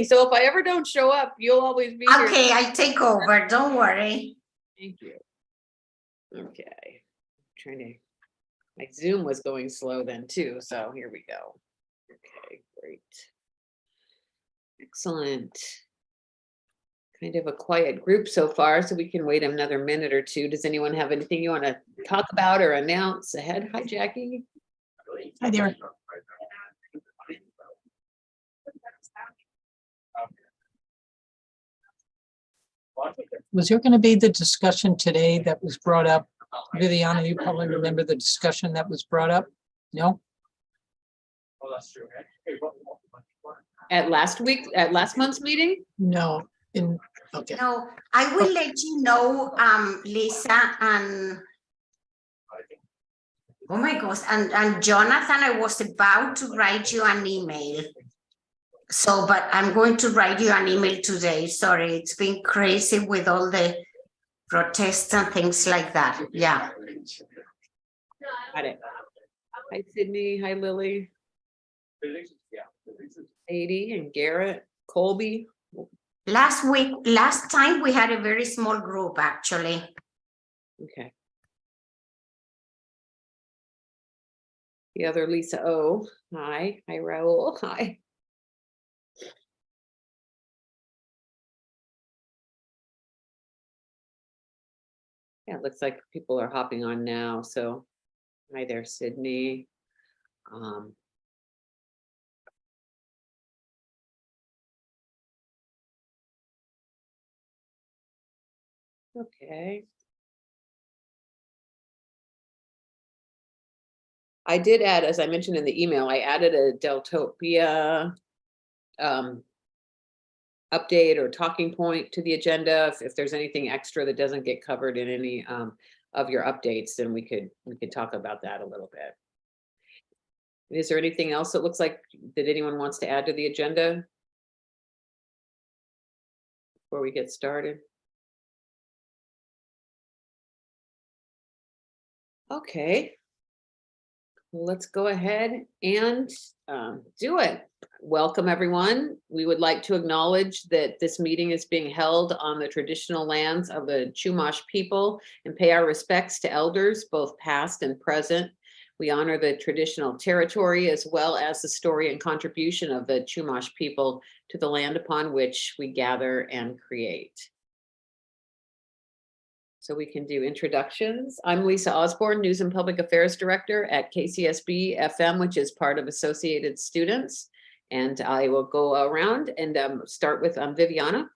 So if I ever don't show up, you'll always be here. Okay, I take over. Don't worry. Thank you. Okay. My Zoom was going slow then too, so here we go. Okay, great. Excellent. Kind of a quiet group so far, so we can wait another minute or two. Does anyone have anything you want to talk about or announce ahead? Hi, Jackie. Hi there. Was there going to be the discussion today that was brought up? Viviana, you probably remember the discussion that was brought up? No? Oh, that's true. At last month's meeting? No. Okay. No, I will let you know, Lisa, and oh my gosh, and Jonathan, I was about to write you an email. So, but I'm going to write you an email today. Sorry, it's been crazy with all the protests and things like that. Yeah. Got it. Hi, Sydney. Hi, Lily. Sadie and Garrett, Colby. Last time we had a very small group, actually. Okay. The other Lisa O. Hi. Hi, Raul. Hi. Yeah, it looks like people are hopping on now. So hi there, Sydney. Okay. I did add, as I mentioned in the email, I added a Deltopia update or talking point to the agenda. If there's anything extra that doesn't get covered in any of your updates, then we could talk about that a little bit. Is there anything else that looks like that anyone wants to add to the agenda before we get started? Okay, let's go ahead and do it. Welcome, everyone. We would like to acknowledge that this meeting is being held on the traditional lands of the Chumash people and pay our respects to elders, both past and present. We honor the traditional territory as well as the story and contribution of the Chumash people to the land upon which we gather and create. So we can do introductions. I'm Lisa Osborne, News and Public Affairs Director at KCSB FM, which is part of Associated Students. And I will go around and start with Viviana.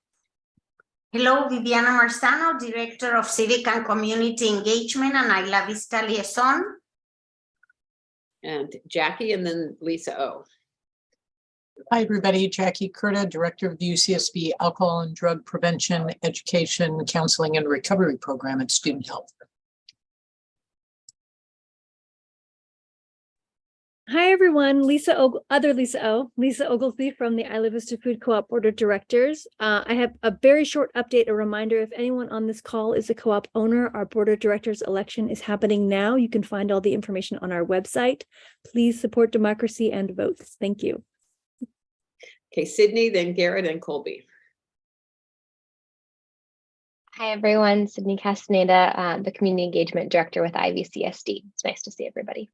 Hello, Viviana Marzano, Director of Civic and Community Engagement and Isla Vista Liaison. And Jackie, and then Lisa O. Hi, everybody. Jackie Curta, Director of the UCSB Alcohol and Drug Prevention, Education, Counseling, and Recovery Program at Student Health. Hi, everyone. Lisa Oglesby from the Isla Vista Food Co-op Board of Directors. I have a very short update, a reminder, if anyone on this call is a co-op owner, our Board of Directors election is happening now. You can find all the information on our website. Please support democracy and vote. Thank you. Okay, Sydney, then Garrett and Colby. Hi, everyone. Sydney Castaneda, the Community Engagement Director with IVCSD. It's nice to see everybody.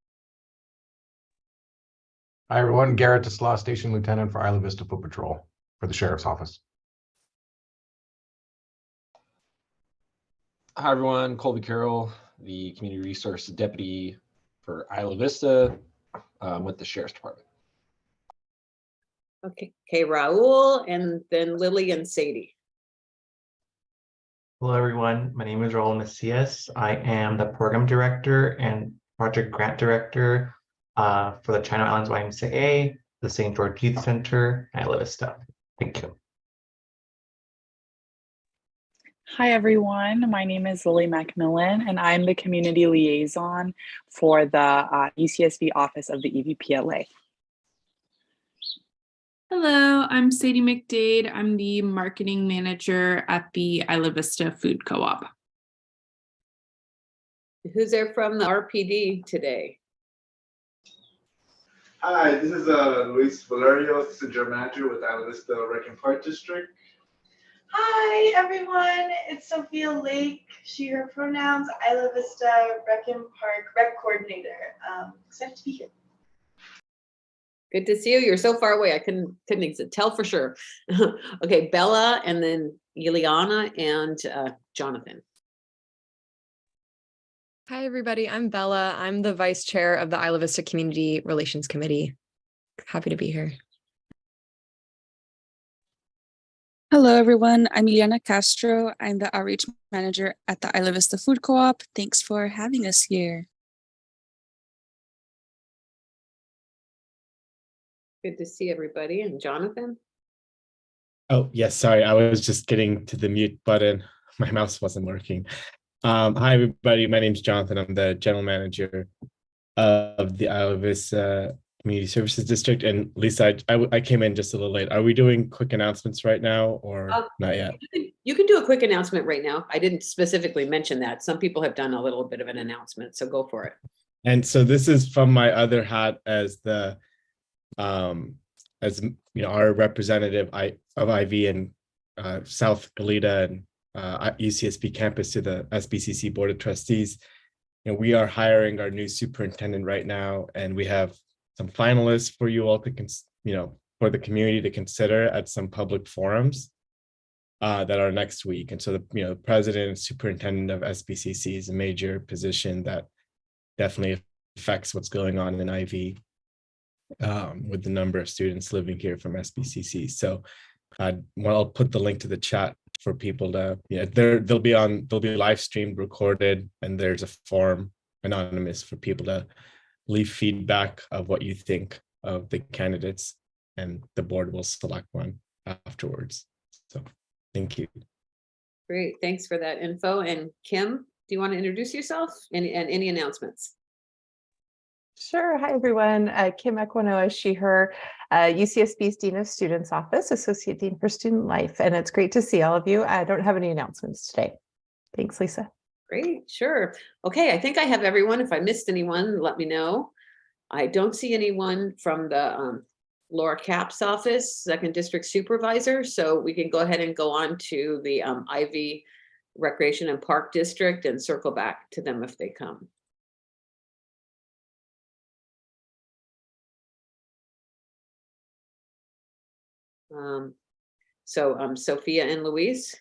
Hi, everyone. Garrett Deslaw, Station Lieutenant for Isla Vista Foot Patrol for the Sheriff's Office. Hi, everyone. Colby Carroll, the Community Resource Deputy for Isla Vista with the Sheriff's Department. Okay, Raul, and then Lily and Sadie. Hello, everyone. My name is Raul Macias. I am the Program Director and Project Grant Director for the China Islands YMCA, the St. George Youth Center, and Isla Vista. Thank you. Hi, everyone. My name is Lily Macmillan, and I'm the Community Liaison for the UCSB Office of the EVPLA. Hello, I'm Sadie McDade. I'm the Marketing Manager at the Isla Vista Food Co-op. Who's there from the RPD today? Hi, this is Luis Valerio, Assistant General Manager with Isla Vista Rec and Park District. Hi, everyone. It's Sophia Lake, she, her pronouns, Isla Vista Rec and Park Rec Coordinator. Excited to be here. Good to see you. You're so far away. I couldn't tell for sure. Okay, Bella, and then Ileana and Jonathan. Hi, everybody. I'm Bella. I'm the Vice Chair of the Isla Vista Community Relations Committee. Happy to be here. Hello, everyone. I'm Ileana Castro. I'm the Outreach Manager at the Isla Vista Food Co-op. Thanks for having us here. Good to see everybody. And Jonathan? Oh, yes, sorry. I was just getting to the mute button. My mouse wasn't working. Hi, everybody. My name is Jonathan. I'm the General Manager of the Isla Vista Community Services District. And Lisa, I came in just a little late. Are we doing quick announcements right now or not yet? You can do a quick announcement right now. I didn't specifically mention that. Some people have done a little bit of an announcement, so go for it. And so this is from my other hat as the our representative of Ivcn South Goleta and UCSB campus to the SBCC Board of Trustees. And we are hiring our new superintendent right now, and we have some finalists for you all to for the community to consider at some public forums that are next week. And so the president and superintendent of SBCC is a major position that definitely affects what's going on in IV with the number of students living here from SBCC. So I'll put the link to the chat for people to, they'll be live streamed, recorded, and there's a form anonymous for people to leave feedback of what you think of the candidates, and the board will select one afterwards. So thank you. Great, thanks for that info. And Kim, do you want to introduce yourself and any announcements? Sure. Hi, everyone. Kim Equinoa, she, her, UCSB's Dean of Students Office, Associate Dean for Student Life. And it's great to see all of you. I don't have any announcements today. Thanks, Lisa. Great, sure. Okay, I think I have everyone. If I missed anyone, let me know. I don't see anyone from the Laura Capps office, 2nd District Supervisor. So we can go ahead and go on to the Ivy Recreation and Park District and circle back to them if they come. Sophia and Louise.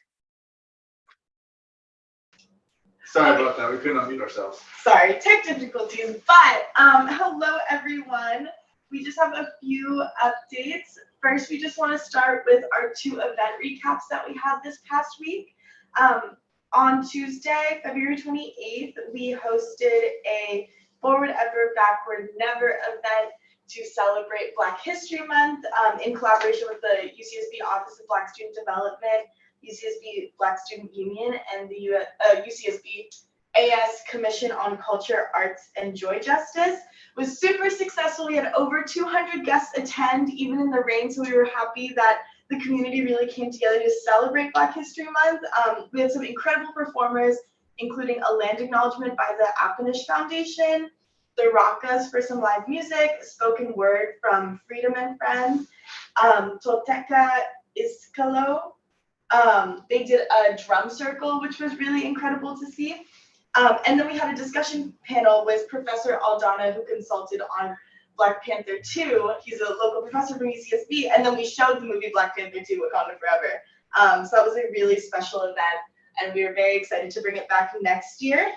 Sorry about that. We couldn't unmute ourselves. Sorry, tech difficulties. But hello, everyone. We just have a few updates. First, we just want to start with our 2 event recaps that we had this past week. On Tuesday, February 28th, we hosted a Forward Ever, Backward Never event to celebrate Black History Month in collaboration with the UCSB Office of Black Student Development, UCSB Black Student Union, and the UCSB AS Commission on Culture, Arts, and Joy Justice. It was super successful. We had over 200 guests attend, even in the rain, so we were happy that the community really came together to celebrate Black History Month. We had some incredible performers, including a land acknowledgement by the Appenish Foundation, the Rockas for some live music, spoken word from Freedom and Friends, Tolteca Iscalo. They did a drum circle, which was really incredible to see. And then we had a discussion panel with Professor Aldana, who consulted on Black Panther 2. He's a local professor from UCSB. And then we showed the movie Black Panther 2, Wakanda Forever. So that was a really special event, and we are very excited to bring it back next year.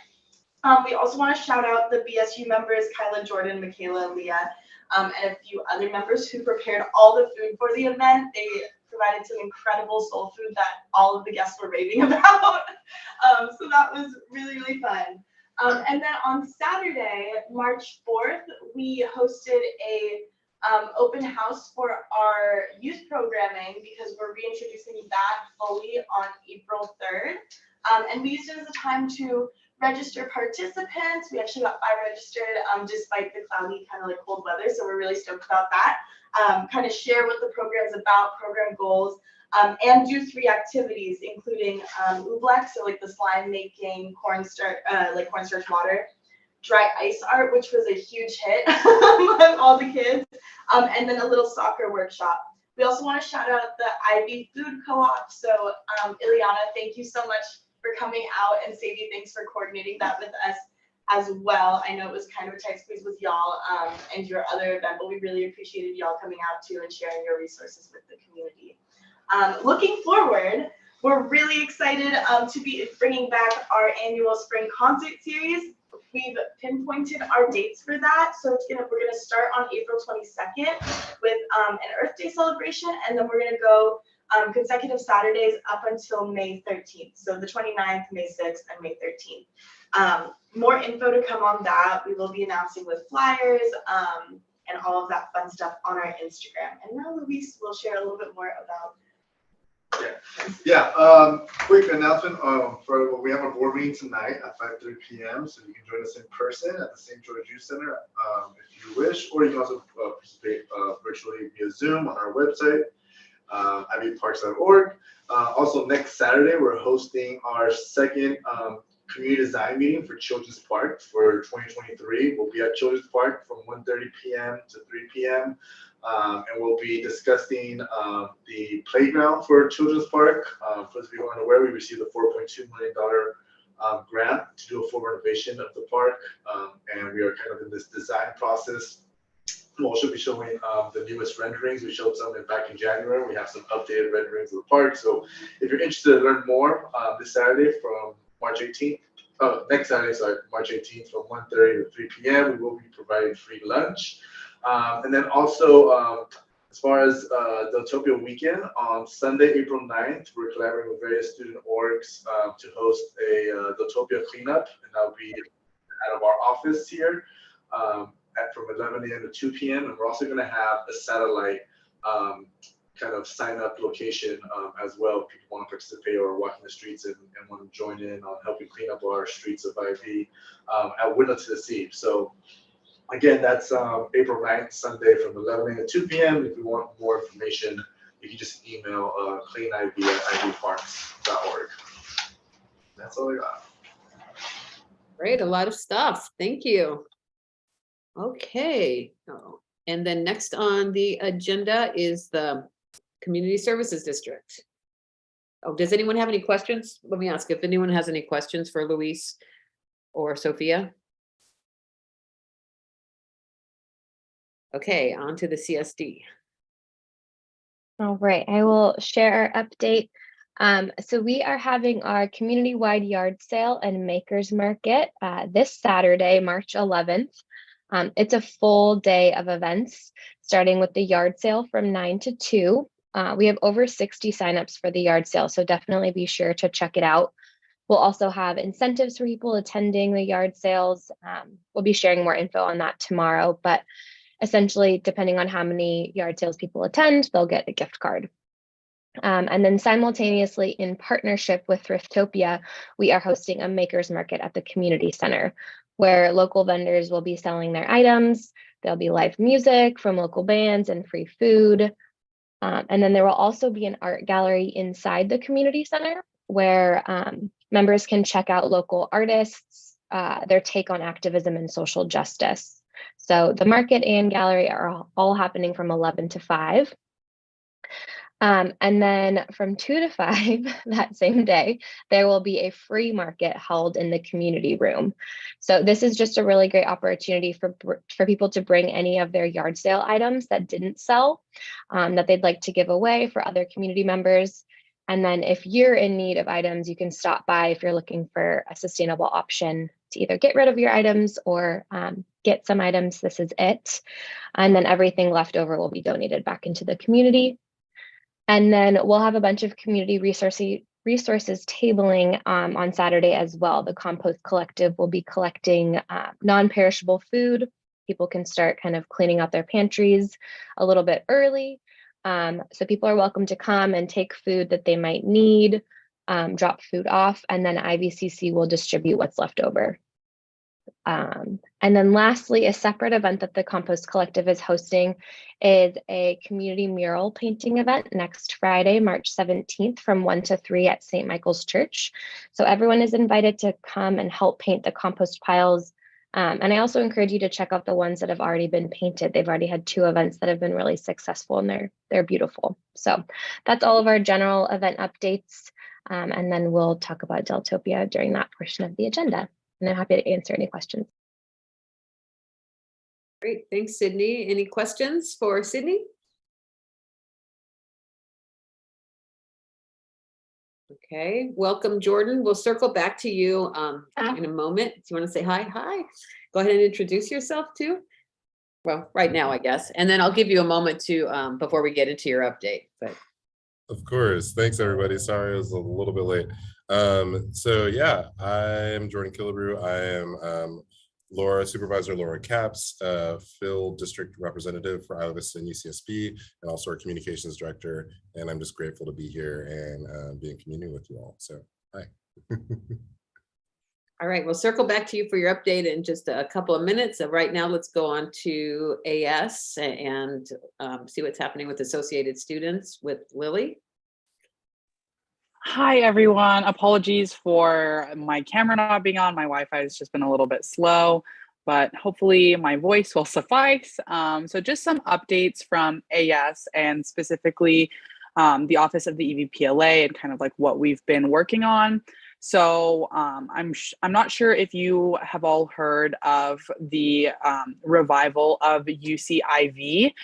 We also want to shout out the BSU members, Kyla, Jordan, Michaela, Leah, and a few other members who prepared all the food for the event. They provided some incredible soul food that all of the guests were raving about. So that was really, really fun. And then on Saturday, March 4th, we hosted a open house for our youth programming because we're reintroducing that fully on April 3rd. And we used it as a time to register participants. We actually got 5 registered despite the cloudy, kind of like cold weather. So we're really stoked about that. Kind of share what the program is about, program goals, and do 3 activities, including oobleck, so like the slime making, cornstarch water, dry ice art, which was a huge hit among all the kids, and then a little soccer workshop. We also want to shout out the Ivy Food Co-op. So Ileana, thank you so much for coming out, and Sadie, thanks for coordinating that with us as well. I know it was kind of a tight squeeze with y'all and your other event, but we really appreciated y'all coming out too and sharing your resources with the community. Looking forward, we're really excited to be bringing back our annual spring concert series. We've pinpointed our dates for that. So we're gonna start on April 22nd with an Earth Day celebration, and then we're gonna go consecutive Saturdays up until May 13th. So the 29th, May 6th, and May 13th. More info to come on that. We will be announcing with flyers and all of that fun stuff on our Instagram. And now Luis will share a little bit more about. Quick announcement for we have a board meeting tonight at 5:30 p.m. So you can join us in person at the St. George Youth Center if you wish, or you can also participate virtually via Zoom on our website, ivyparks.org. Also, next Saturday we're hosting our second community design meeting for Children's Park for 2023. We'll be at Children's Park from 1:30 p.m. to 3 p.m. And we'll be discussing the playground for Children's Park. For those of you who aren't aware, we received a $4.2 million grant to do a full renovation of the park, and we are kind of in this design process. We'll also be showing the newest renderings. We showed some back in January. We have some updated renderings of the park. So if you're interested to learn more, this Saturday from March 18th, next Saturday, sorry, March 18th from 1:30 to 3 p.m. we will be providing free lunch. And then also, as far as the Utopia weekend, on Sunday, April 9th, we're collaborating with various student orgs to host a Utopia cleanup, and that'll be out of our office here from 11 a.m. to 2 p.m. And we're also going to have a satellite kind of sign up location as well. People want to participate or walking the streets and want to join in on helping clean up our streets of IV at Window to the Sea. So again, that's April 9th, Sunday from 11 a.m. to 2 p.m. If you want more information, you can just email cleaniv@ivparks.org. That's all I got. Great, a lot of stuff. Thank you. Okay. And then next on the agenda is the Community Services District. Oh, does anyone have any questions? Let me ask if anyone has any questions for Luis or Sophia. Okay, on to the CSD. All right, I will share our update. So we are having our community-wide yard sale and makers market this Saturday, March 11th. It's a full day of events, starting with the yard sale from 9 to 2. We have over 60 signups for the yard sale, so definitely be sure to check it out. We'll also have incentives for people attending the yard sales. We'll be sharing more info on that tomorrow, but essentially, depending on how many yard sales people attend, they'll get a gift card. And then simultaneously, in partnership with Thriftopia, we are hosting a makers market at the community center, where local vendors will be selling their items. There'll be live music from local bands and free food. And then there will also be an art gallery inside the community center, where members can check out local artists, their take on activism and social justice. So the market and gallery are all happening from 11 to 5. And then from 2 to 5 that same day, there will be a free market held in the community room. So this is just a really great opportunity for people to bring any of their yard sale items that didn't sell, that they'd like to give away for other community members. And then if you're in need of items, you can stop by if you're looking for a sustainable option to either get rid of your items or get some items. This is it. And then everything left over will be donated back into the community. And then we'll have a bunch of community resources tabling on Saturday as well. The Compost Collective will be collecting non-perishable food. People can start kind of cleaning out their pantries a little bit early. So people are welcome to come and take food that they might need, drop food off, and then IVCC will distribute what's left over. And then lastly, a separate event that the Compost Collective is hosting is a community mural painting event next Friday, March 17th from 1 to 3 at St. Michael's Church. So everyone is invited to come and help paint the compost piles And I also encourage you to check out the ones that have already been painted. They've already had 2 events that have been really successful, and they're beautiful. So that's all of our general event updates. And then we'll talk about Deltopia during that portion of the agenda. And I'm happy to answer any questions. Great, thanks, Sydney. Any questions for Sydney? Okay, welcome, Jordan. We'll circle back to you in a moment. Do you want to say hi? Hi. Go ahead and introduce yourself too. Well, right now, I guess. And then I'll give you a moment to before we get into your update. But of course. Thanks, everybody. Sorry, I was a little bit late. So yeah, I'm Jordan Killebrew. I am Supervisor Laura Capps, Phil District Representative for Isla Vista and UCSB, and also our Communications Director. And I'm just grateful to be here and be in community with you all. So hi. all right, we'll circle back to you for your update in just a couple of minutes. So right now, let's go on to AS and see what's happening with Associated Students with Lily. Hi, everyone. Apologies for my camera not being on. My Wi-Fi has just been a little bit slow, but hopefully my voice will suffice. So just some updates from AS and specifically the Office of the EVPLA and kind of like what we've been working on. So I'm not sure if you have all heard of the revival of UCIV.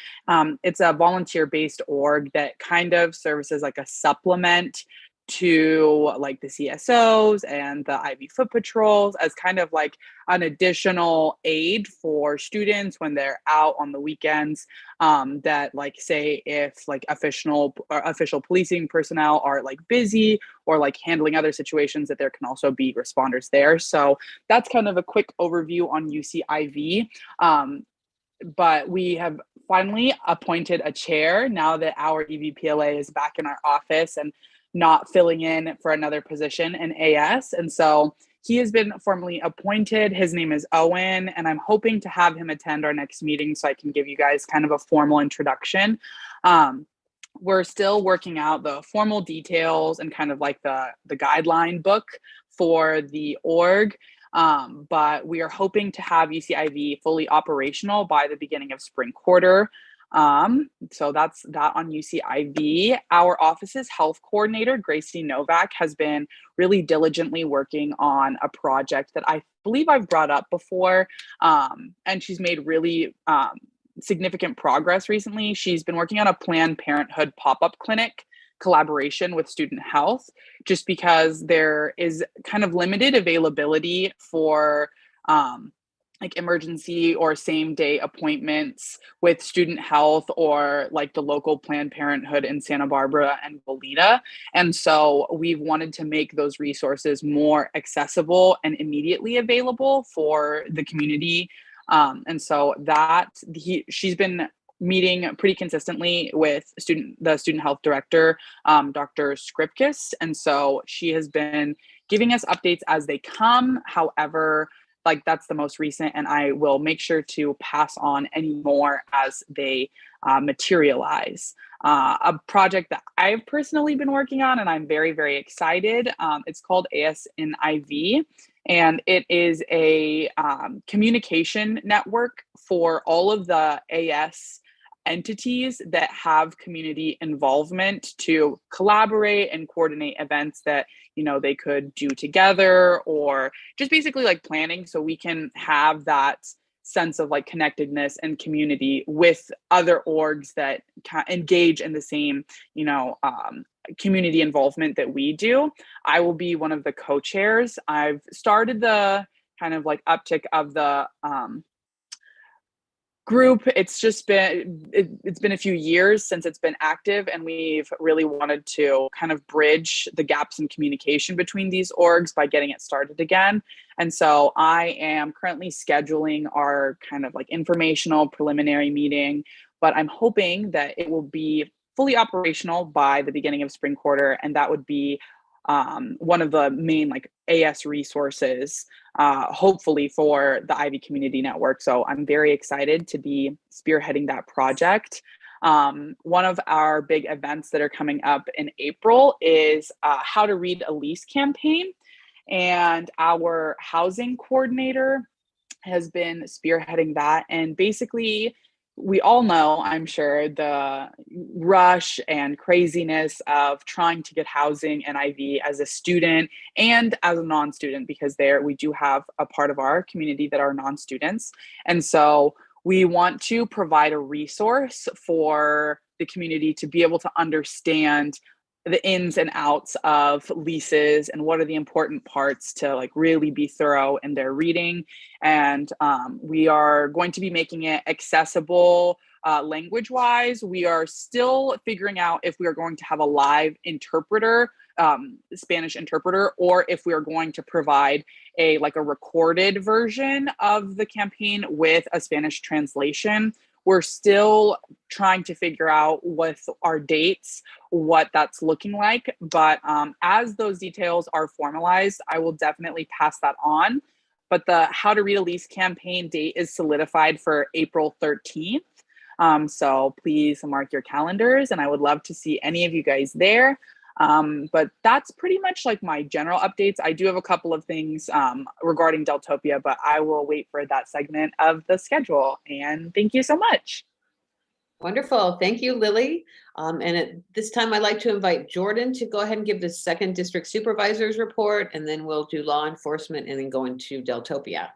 It's a volunteer-based org that kind of serves as like a supplement to like the CSOs and the Ivy Foot Patrols as kind of like an additional aid for students when they're out on the weekends, that like say if like official policing personnel are like busy or like handling other situations, that there can also be responders there. So that's kind of a quick overview on UCIV. But we have finally appointed a chair now that our EVPLA is back in our office and not filling in for another position in AS. And so he has been formally appointed. His name is Owen, and I'm hoping to have him attend our next meeting so I can give you guys kind of a formal introduction. We're still working out the formal details and kind of like the guideline book for the org. But we are hoping to have UCIV fully operational by the beginning of spring quarter. So that's that on UCIV. Our office's health coordinator, Gracie Novak, has been really diligently working on a project that I believe I've brought up before. And she's made really significant progress recently. She's been working on a Planned Parenthood pop-up clinic collaboration with student health, just because there is kind of limited availability for like emergency or same day appointments with student health or like the local Planned Parenthood in Santa Barbara and Goleta. And so we've wanted to make those resources more accessible and immediately available for the community. And so she's been meeting pretty consistently with the student health director, Dr. Skripkis. And so she has been giving us updates as they come. However, like that's the most recent, and I will make sure to pass on any more as they materialize. A project that I've personally been working on, and I'm very, very excited. It's called AS in IV, and it is a communication network for all of the AS entities that have community involvement to collaborate and coordinate events that, you know, they could do together, or just basically like planning so we can have that sense of like connectedness and community with other orgs that engage in the same, you know, community involvement that we do. I will be one of the co-chairs. I've started the kind of like uptick of the group. It's just been it's been a few years since it's been active, and we've really wanted to kind of bridge the gaps in communication between these orgs by getting it started again. And so I am currently scheduling our kind of like informational preliminary meeting, but I'm hoping that it will be fully operational by the beginning of spring quarter, and that would be one of the main like AS resources, hopefully for the Ivy Community Network. So I'm very excited to be spearheading that project. One of our big events that are coming up in April is How to Read a Lease campaign. And our housing coordinator has been spearheading that. And basically, we all know, I'm sure, the rush and craziness of trying to get housing and IV as a student and as a non-student, because there we do have a part of our community that are non-students. And so we want to provide a resource for the community to be able to understand the ins and outs of leases and what are the important parts to like really be thorough in their reading. And we are going to be making it accessible language wise. We are still figuring out if we are going to have a live interpreter, Spanish interpreter, or if we are going to provide a recorded version of the campaign with a Spanish translation. We're still trying to figure out with our dates what that's looking like. But as those details are formalized, I will definitely pass that on. But the How to Read a Lease campaign date is solidified for April 13th. So please mark your calendars, and I would love to see any of you guys there. But that's pretty much like my general updates. I do have a couple of things regarding Deltopia, but I will wait for that segment of the schedule. And thank you so much. Wonderful. Thank you, Lily. And at this time, I'd like to invite Jordan to go ahead and give the second district supervisor's report, and then we'll do law enforcement and then go into Deltopia.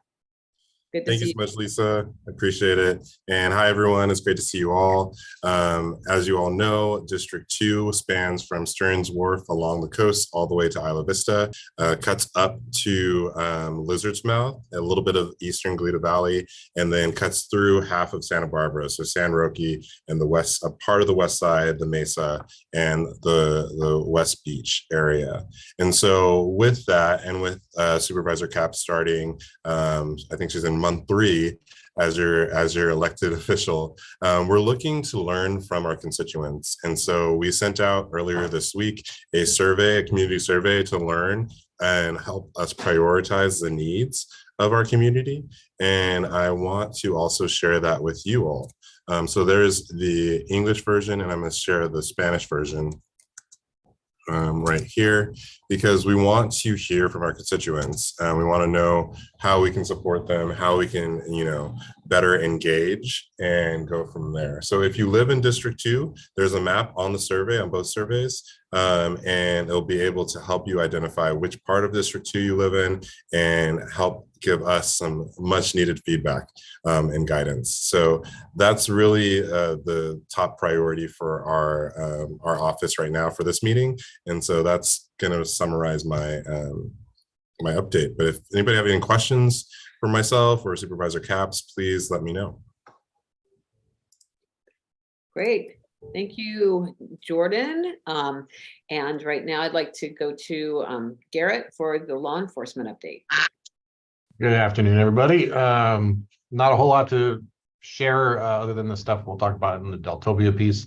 Good to Thank see you so much, Lisa. I appreciate it. And hi, everyone. It's great to see you all. As you all know, District 2 spans from Stearns Wharf along the coast all the way to Isla Vista, cuts up to Lizard's Mouth, a little bit of eastern Goleta Valley, and then cuts through half of Santa Barbara, so San Roque and the west, a part of the west side, the Mesa, and the West Beach area. And so with that, and with Supervisor Cap starting, I think she's in month 3 as your elected official, we're looking to learn from our constituents. And so we sent out earlier this week a survey, a community survey, to learn and help us prioritize the needs of our community. And I want to also share that with you all. So there's the English version, and I'm going to share the Spanish version right here, because we want to hear from our constituents. We want to know how we can support them, how we can, better engage and go from there. So if you live in District 2, there's a map on the survey, on both surveys, and it'll be able to help you identify which part of District 2 you live in and help give us some much needed feedback and guidance. So that's really the top priority for our office right now for this meeting. And so that's going to summarize my my update. But if anybody have any questions for myself or Supervisor Capps, please let me know. Great. Thank you, Jordan. And right now I'd like to go to Garrett for the law enforcement update. Good afternoon, everybody. Not a whole lot to share other than the stuff we'll talk about in the Deltopia piece.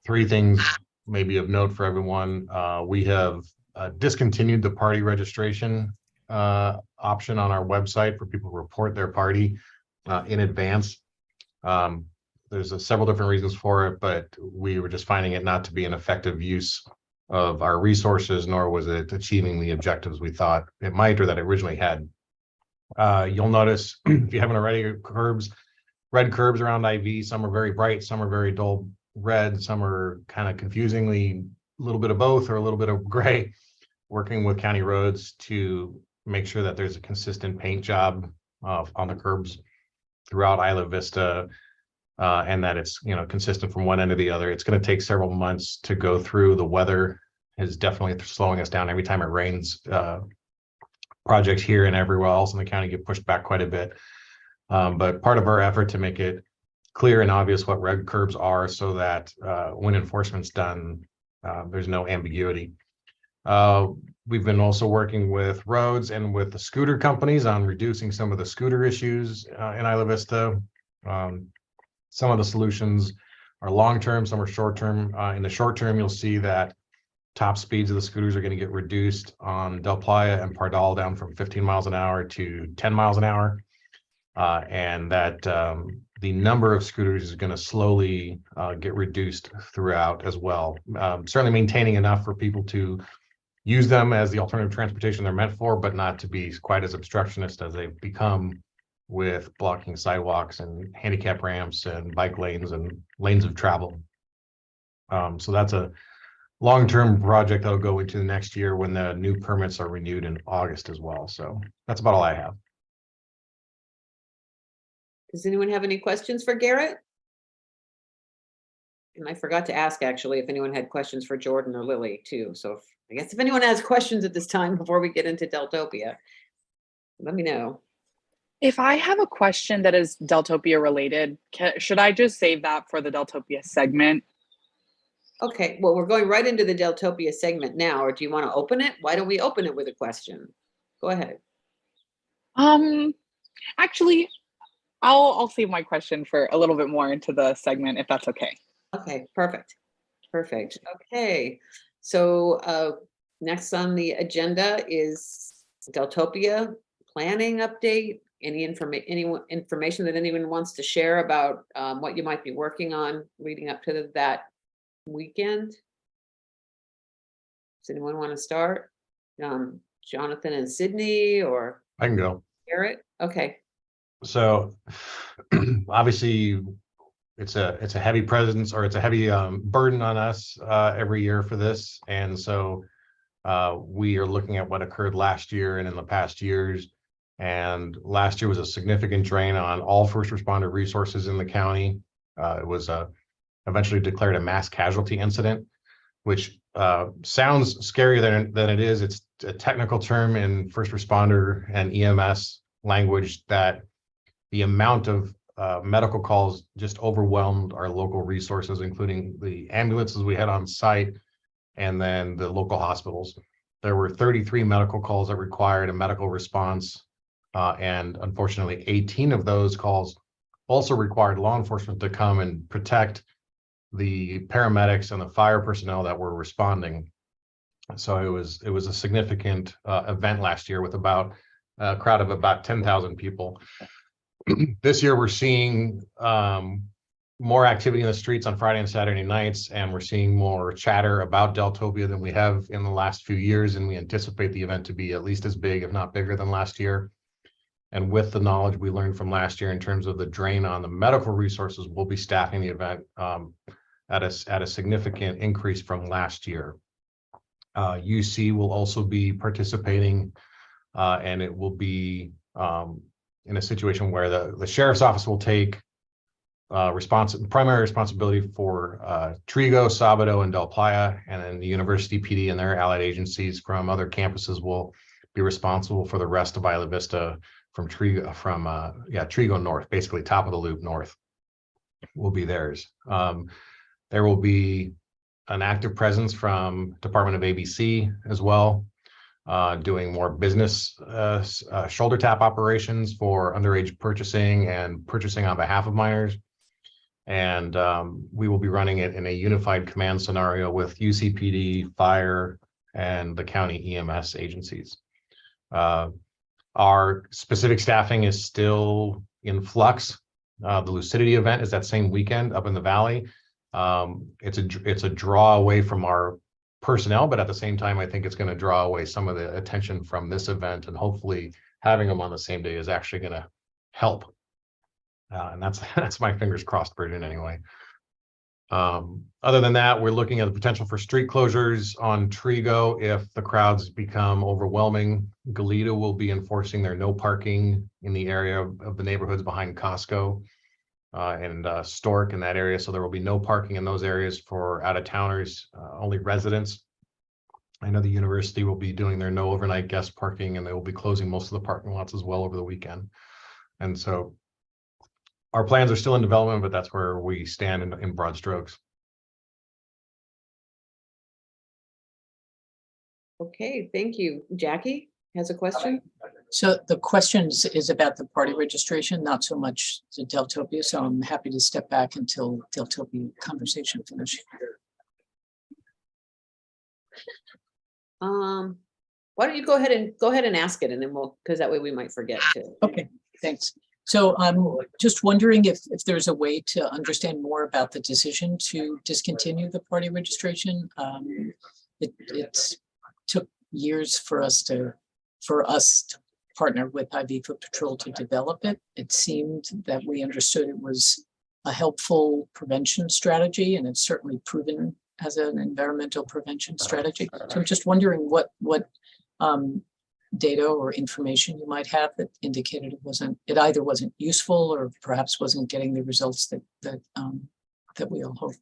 3 things maybe of note for everyone. We have discontinued the party registration option on our website for people to report their party in advance. There's several different reasons for it, but we were just finding it not to be an effective use of our resources, nor was it achieving the objectives we thought it might or that it originally had. You'll notice, if you haven't already, red curbs around IV. Some are very bright, some are very dull red, some are kind of confusingly a little bit of both or a little bit of gray. Working with county roads to make sure that there's a consistent paint job on the curbs throughout Isla Vista, and that it's consistent from one end to the other. It's going to take several months to go through. The weather is definitely slowing us down. Every time it rains, projects here and everywhere else in the county get pushed back quite a bit. But part of our effort to make it clear and obvious what red curbs are, so that when enforcement's done, there's no ambiguity. We've been also working with roads and with the scooter companies on reducing some of the scooter issues in Isla Vista. Some of the solutions are long-term, some are short-term. In the short term, you'll see that top speeds of the scooters are going to get reduced on Del Playa and Pardal down from 15 miles an hour to 10 miles an hour. And that the number of scooters is going to slowly get reduced throughout as well. Certainly maintaining enough for people to use them as the alternative transportation they're meant for, but not to be quite as obstructionist as they've become with blocking sidewalks and handicap ramps and bike lanes and lanes of travel. So that's a long-term project that'll go into the next year when the new permits are renewed in August as well. So that's about all I have. Does anyone have any questions for Garrett? And I forgot to ask actually if anyone had questions for Jordan or Lily too. So I guess if anyone has questions at this time before we get into Deltopia, let me know. If I have a question that is Deltopia related, should I just save that for the Deltopia segment? Okay, well, we're going right into the Deltopia segment now, or do you want to open it? Why don't we open it with a question? Go ahead. Actually, I'll save my question for a little bit more into the segment, if that's okay. Okay, perfect. Perfect. Okay, so next on the agenda is Deltopia planning update. Any information that anyone wants to share about what you might be working on leading up to that weekend? Does anyone want to start? Jonathan and Sydney, or I can go. Garrett? Okay. So obviously it's a heavy presence, or it's a heavy burden on us every year for this. And so we are looking at what occurred last year and in the past years. And last year was a significant drain on all first responder resources in the county. It was eventually declared a mass casualty incident, which sounds scarier than it is. It's a technical term in first responder and EMS language that the amount of medical calls just overwhelmed our local resources, including the ambulances we had on site and then the local hospitals. There were 33 medical calls that required a medical response. And unfortunately, 18 of those calls also required law enforcement to come and protect the paramedics and the fire personnel that were responding. So it was a significant event last year with about a crowd of about 10,000 people. This year, we're seeing more activity in the streets on Friday and Saturday nights, and we're seeing more chatter about Deltopia than we have in the last few years, and we anticipate the event to be at least as big, if not bigger, than last year. And with the knowledge we learned from last year in terms of the drain on the medical resources, we'll be staffing the event at a significant increase from last year. UC will also be participating, and it will be in a situation where the sheriff's office will take primary responsibility for Trigo, Sabado, and Del Playa, and then the University PD and their allied agencies from other campuses will be responsible for the rest of Isla Vista from Trigo North, basically top of the loop north will be theirs. There will be an active presence from Department of ABC as well, doing more business shoulder tap operations for underage purchasing and purchasing on behalf of minors. And we will be running it in a unified command scenario with UCPD, fire, and the county EMS agencies. Our specific staffing is still in flux. The Lucidity event is that same weekend up in the valley. It's a draw away from our personnel, but at the same time, I think it's going to draw away some of the attention from this event, and hopefully having them on the same day is actually going to help. And that's my fingers crossed version anyway. Other than that, we're looking at the potential for street closures on Trigo if the crowds become overwhelming. Goleta will be enforcing their no parking in the area of the neighborhoods behind Costco and Stork in that area. So there will be no parking in those areas for out-of-towners, only residents. I know the university will be doing their no overnight guest parking, and they will be closing most of the parking lots as well over the weekend. And so our plans are still in development, but that's where we stand in broad strokes. Okay, thank you. Jackie has a question. So the questions is about the party registration, not so much the Deltopia. So I'm happy to step back until Deltopia conversation finishes. Why don't you go ahead and ask it, and then because that way we might forget to. Okay, thanks. So I'm just wondering if there's a way to understand more about the decision to discontinue the party registration. It took years for us to partner with IV Foot Patrol to develop it. It seemed that we understood it was a helpful prevention strategy, and it's certainly proven as an environmental prevention strategy. So I'm just wondering what data or information you might have that indicated it either wasn't useful or perhaps wasn't getting the results that we all hope.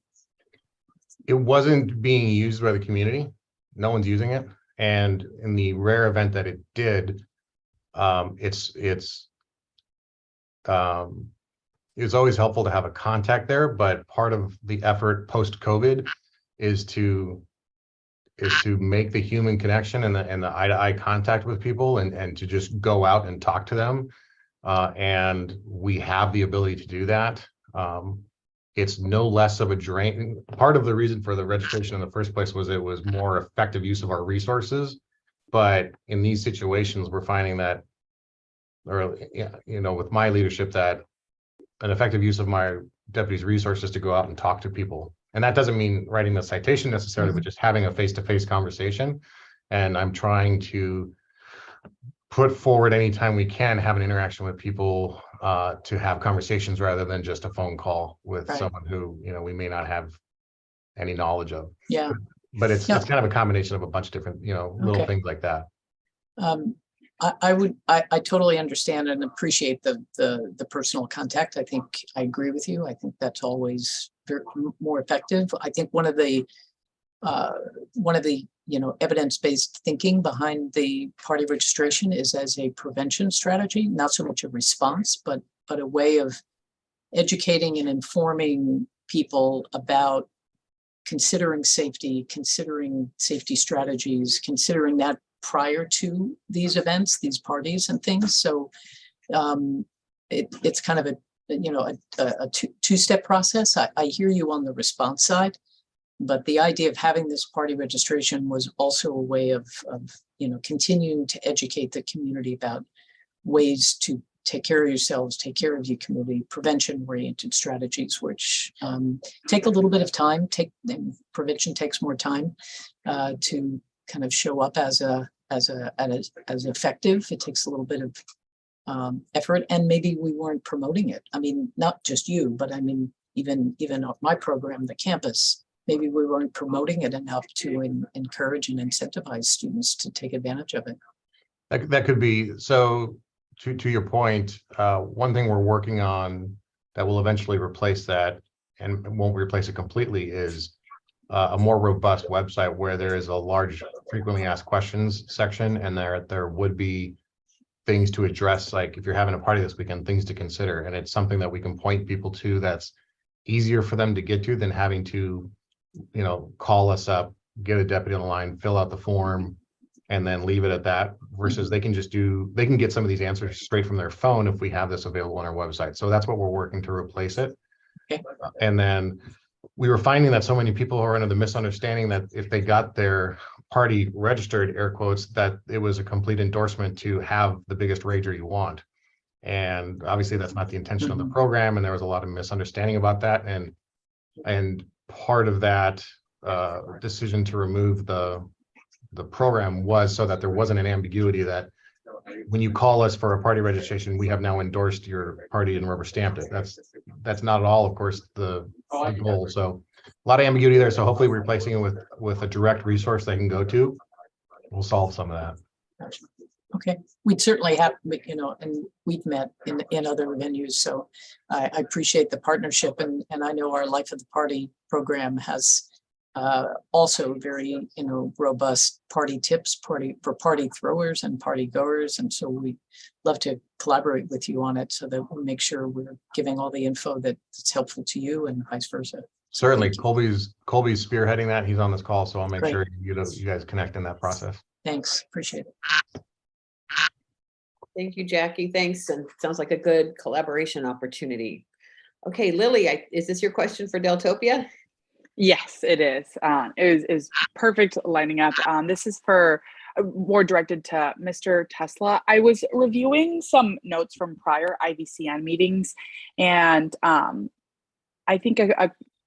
It wasn't being used by the community. No one's using it. And in the rare event that it did, it's always helpful to have a contact there, but part of the effort post-COVID is to make the human connection and the eye-to-eye contact with people and to just go out and talk to them. And we have the ability to do that. It's no less of a drain. Part of the reason for the registration in the first place was it was more effective use of our resources. But in these situations, we're finding that, or with my leadership, that an effective use of my deputies' resources to go out and talk to people. And that doesn't mean writing the citation necessarily, but just having a face-to-face conversation. And I'm trying to put forward anytime we can have an interaction with people to have conversations rather than just a phone call with someone who, we may not have any knowledge of. Yeah. But it's kind of a combination of a bunch of different, little things like that. I totally understand and appreciate the personal contact. I think I agree with you. I think that's always more effective. I think one of the evidence-based thinking behind the party registration is as a prevention strategy, not so much a response, but a way of educating and informing people about considering safety strategies, considering that prior to these events, these parties and things. So it's kind of a two-step process. I hear you on the response side, but the idea of having this party registration was also a way of continuing to educate the community about ways to take care of yourselves, take care of your community, prevention-oriented strategies, which take a little bit of time. Prevention takes more time to kind of show up as effective. It takes a little bit of effort, and maybe we weren't promoting it. I mean, not just you, but I mean, even my program, the campus, maybe we weren't promoting it enough to encourage and incentivize students to take advantage of it. That could be. So to your point, one thing we're working on that will eventually replace that and won't replace it completely is a more robust website where there is a large frequently asked questions section, and there would be things to address, like if you're having a party this weekend, things to consider. And it's something that we can point people to that's easier for them to get to than having to, call us up, get a deputy on the line, fill out the form, and then leave it at that, versus they can get some of these answers straight from their phone if we have this available on our website. So that's what we're working to replace it. Okay. And then we were finding that so many people are under the misunderstanding that if they got their party registered, air quotes, that it was a complete endorsement to have the biggest rager you want. And obviously that's not the intention of the program. And there was a lot of misunderstanding about that. And part of that decision to remove the program was so that there wasn't an ambiguity that when you call us for a party registration, we have now endorsed your party and rubber stamped it. That's not at all, of course, the goal. So a lot of ambiguity there. So hopefully replacing it with a direct resource they can go to will solve some of that. Okay, we'd certainly have, and we've met in other venues. So I appreciate the partnership, and I know our Life of the Party program has also very robust party tips for party throwers and party goers, and so we love to collaborate with you on it so that we make sure we're giving all the info that's helpful to you and vice versa. Certainly, Colby's spearheading that. He's on this call, so I'll make sure you guys connect in that process. Thanks, appreciate it. Thank you, Jackie. Thanks, and sounds like a good collaboration opportunity. Okay, Lily, is this your question for Deltopia? Yes, it is. It is perfect lining up. This is for more directed to Mr. Tesla. I was reviewing some notes from prior Ivcn meetings, and I think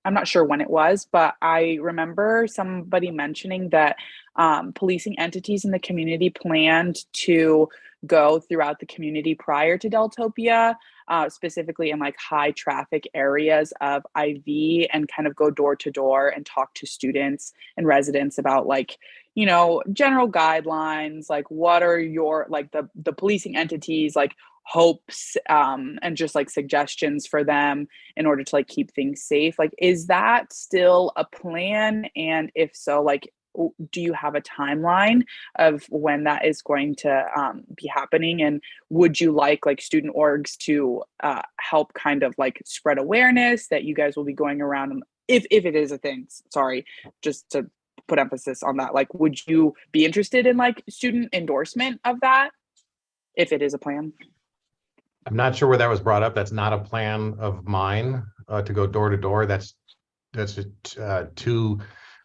I'm not sure when it was, but I remember somebody mentioning that policing entities in the community planned to go throughout the community prior to Deltopia, specifically in like high traffic areas of IV, and kind of go door to door and talk to students and residents about like, you know, general guidelines, like what are your, like the policing entities, like hopes and just like suggestions for them in order to like keep things safe. Like, is that still a plan? And if so, like, do you have a timeline of when that is going to be happening? And would you like student orgs to help kind of like spread awareness that you guys will be going around, and if it is a thing, sorry, just to put emphasis on that, like, would you be interested in like student endorsement of that if it is a plan? I'm not sure where that was brought up. That's not a plan of mine to go door to door. That's too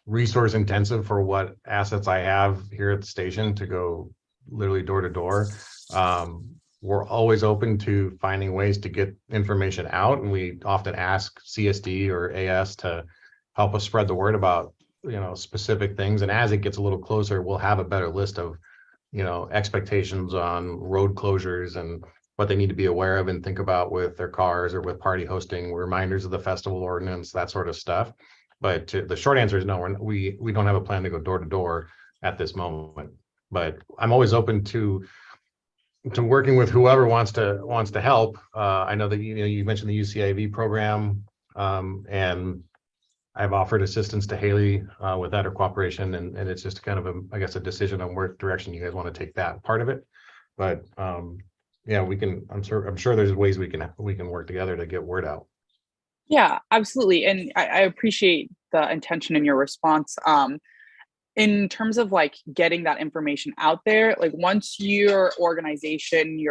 resource intensive for what assets I have here at the station to go literally door to door. We're always open to finding ways to get information out, and we often ask CSD or AS to help us spread the word about, you know, specific things. And as it gets a little closer, we'll have a better list of, you know, expectations on road closures and what they need to be aware of and think about with their cars or with party hosting, reminders of the festival ordinance, that sort of stuff. But the short answer is no, we don't have a plan to go door to door at this moment. But I'm always open to working with whoever wants to help. I know that you mentioned the UCIV program, and I've offered assistance to Haley with that, or cooperation, and it's just kind of I guess a decision on where direction you guys want to take that part of it. But yeah, we can. I'm sure there's ways we can work together to get word out. Yeah, absolutely. And I appreciate the intention in your response. In terms of like getting that information out there, like once your organization,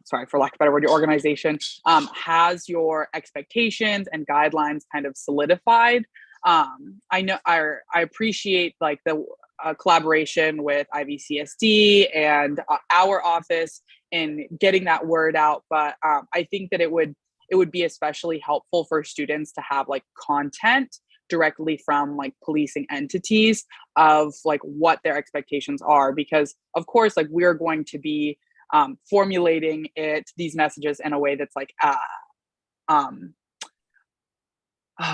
sorry, for lack of a better word, your organization has your expectations and guidelines kind of solidified. I know I appreciate like the collaboration with IVCSD and our office in getting that word out. But I think that it would be especially helpful for students to have like content directly from like policing entities of like what their expectations are, because of course, like we're going to be formulating these messages in a way that's like,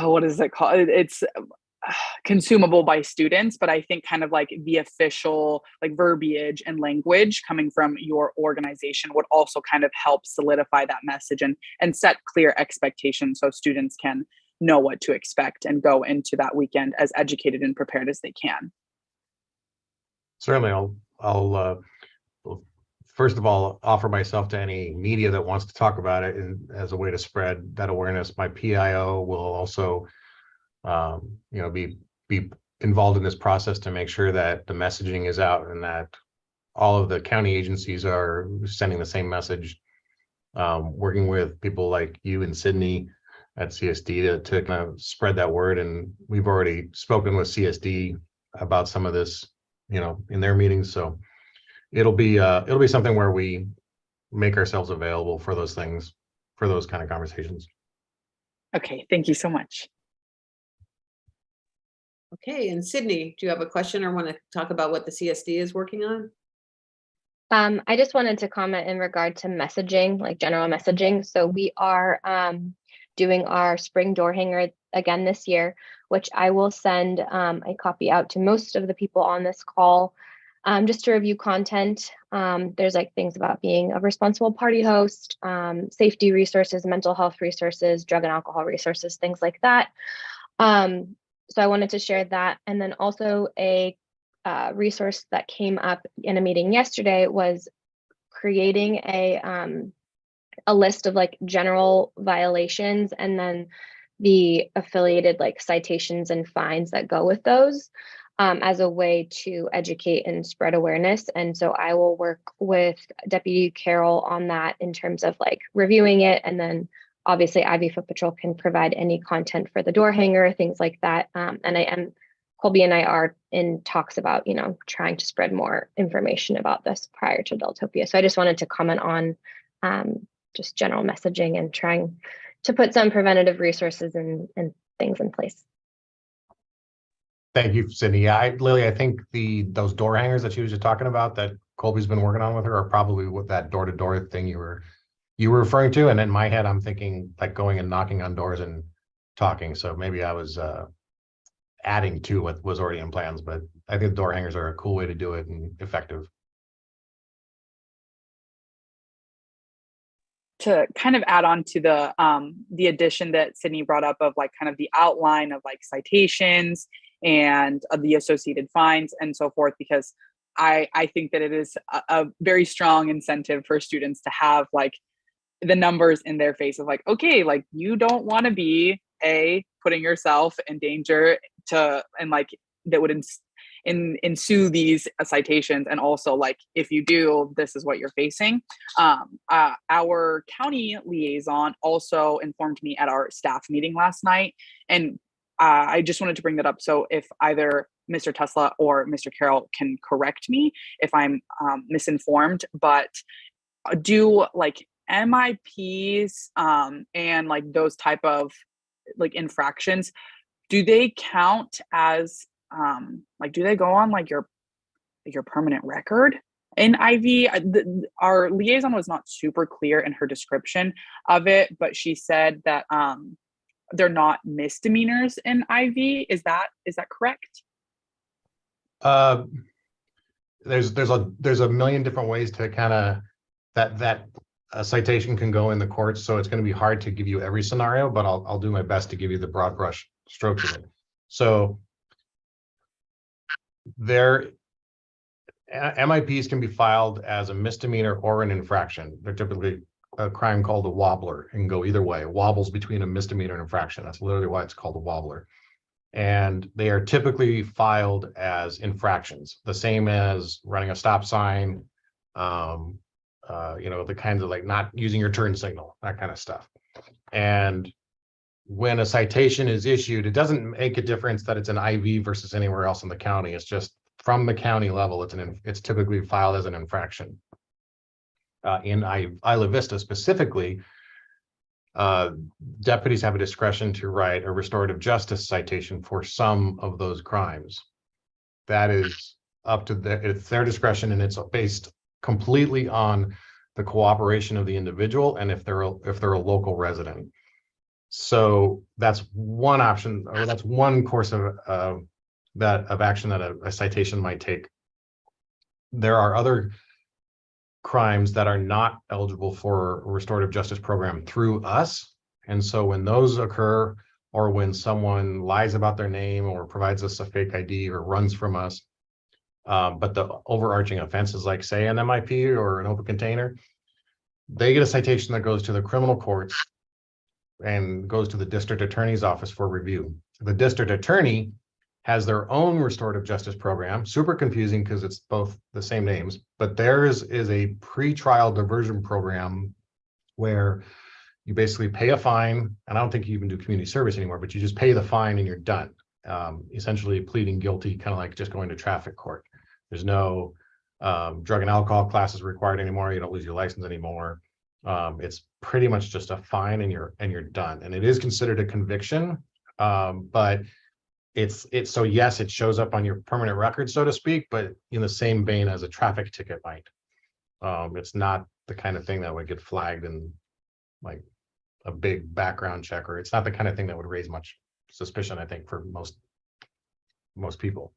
what is it called? It's consumable by students, but I think kind of like the official like verbiage and language coming from your organization would also kind of help solidify that message and set clear expectations so students can know what to expect and go into that weekend as educated and prepared as they can. Certainly, I'll first of all offer myself to any media that wants to talk about it, and as a way to spread that awareness. My PIO will also be involved in this process to make sure that the messaging is out and that all of the county agencies are sending the same message, working with people like you and Sydney at CSD to kind of spread that word. And we've already spoken with CSD about some of this, you know, in their meetings. So it'll be something where we make ourselves available for those things, for those kind of conversations. Okay, thank you so much. Okay, and Sydney, do you have a question or want to talk about what the CSD is working on? I just wanted to comment in regard to messaging, like general messaging. So we are doing our spring door hanger again this year, which I will send a copy out to most of the people on this call just to review content. There's like things about being a responsible party host, safety resources, mental health resources, drug and alcohol resources, things like that. So I wanted to share that. And then also a resource that came up in a meeting yesterday was creating a list of like general violations and then the affiliated like citations and fines that go with those as a way to educate and spread awareness. And so I will work with Deputy Carol on that in terms of like reviewing it, and then obviously Ivy Foot Patrol can provide any content for the door hanger, things like that. And Colby and I are in talks about, you know, trying to spread more information about this prior to Deltopia. So I just wanted to comment on just general messaging and trying to put some preventative resources and things in place. Thank you, Sydney. Yeah, Lily, I think those door hangers that she was just talking about that Colby's been working on with her are probably what that door-to-door thing you were referring to. And in my head, I'm thinking like going and knocking on doors and talking. So maybe I was adding to what was already in plans, but I think door hangers are a cool way to do it and effective. To kind of add on to the addition that Sydney brought up of like kind of the outline of like citations and the associated fines and so forth, because I think that it is a very strong incentive for students to have like the numbers in their face of like, okay, like you don't want to be putting yourself in danger and like that would ensue these citations, and also like if you do, this is what you're facing. Our county liaison also informed me at our staff meeting last night, and I just wanted to bring that up. So if either Mr. Tesla or Mr. Carroll can correct me if I'm misinformed, but do like MIPs and like those type of like infractions, do they count as like do they go on like your permanent record in IV? Our liaison was not super clear in her description of it, but she said that they're not misdemeanors in IV. Is that correct? There's a million different ways to kind of that a citation can go in the courts, so it's going to be hard to give you every scenario, but I'll do my best to give you the broad brush strokes of it. So MIPs can be filed as a misdemeanor or an infraction. They're typically a crime called a wobbler and go either way. It wobbles between a misdemeanor and infraction. That's literally why it's called a wobbler. And they are typically filed as infractions, the same as running a stop sign, the kinds of like not using your turn signal, that kind of stuff. And when a citation is issued, it doesn't make a difference that it's an IV versus anywhere else in the county. It's just from the county level, it's typically filed as an infraction. In Isla Vista specifically, deputies have a discretion to write a restorative justice citation for some of those crimes. That is up to it's their discretion, and it's based completely on the cooperation of the individual and if they're a local resident. So that's one option, or that's one course of action that a citation might take. There are other crimes that are not eligible for a restorative justice program through us. And so when those occur, or when someone lies about their name or provides us a fake ID or runs from us, but the overarching offense is like, say, an MIP or an open container, they get a citation that goes to the criminal courts and goes to the district attorney's office for review. The district attorney has their own restorative justice program, super confusing because it's both the same names, but theirs is a pre-trial diversion program where you basically pay a fine, and I don't think you even do community service anymore, but you just pay the fine and you're done. Essentially pleading guilty, kind of like just going to traffic court. There's no drug and alcohol classes required anymore. You don't lose your license anymore. It's pretty much just a fine and you're done. And it is considered a conviction, but it's so yes, it shows up on your permanent record, so to speak, but in the same vein as a traffic ticket might. It's not the kind of thing that would get flagged in like a big background check, or it's not the kind of thing that would raise much suspicion, I think, for most people.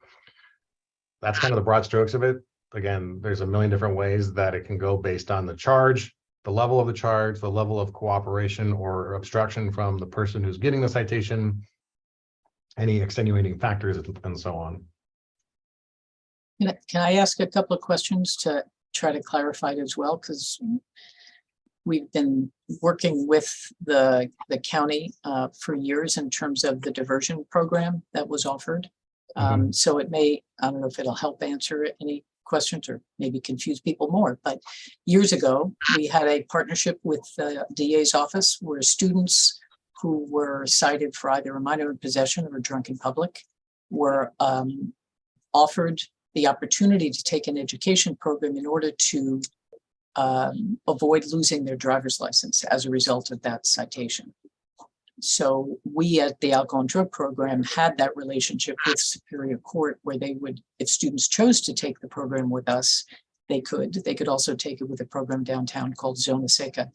That's kind of the broad strokes of it. Again, there's a million different ways that it can go based on the charge, the level of the charge, the level of cooperation or obstruction from the person who's getting the citation, any extenuating factors, and so on. Can I ask a couple of questions to try to clarify it as well? Because we've been working with the county for years in terms of the diversion program that was offered. So it may, I don't know if it'll help answer any questions or maybe confuse people more, but years ago, we had a partnership with the DA's office where students who were cited for either a minor in possession or drunk in public were offered the opportunity to take an education program in order to avoid losing their driver's license as a result of that citation. So we at the Alcohol and Drug Program had that relationship with Superior Court where they would, if students chose to take the program with us, they could. They could also take it with a program downtown called Zona Seca.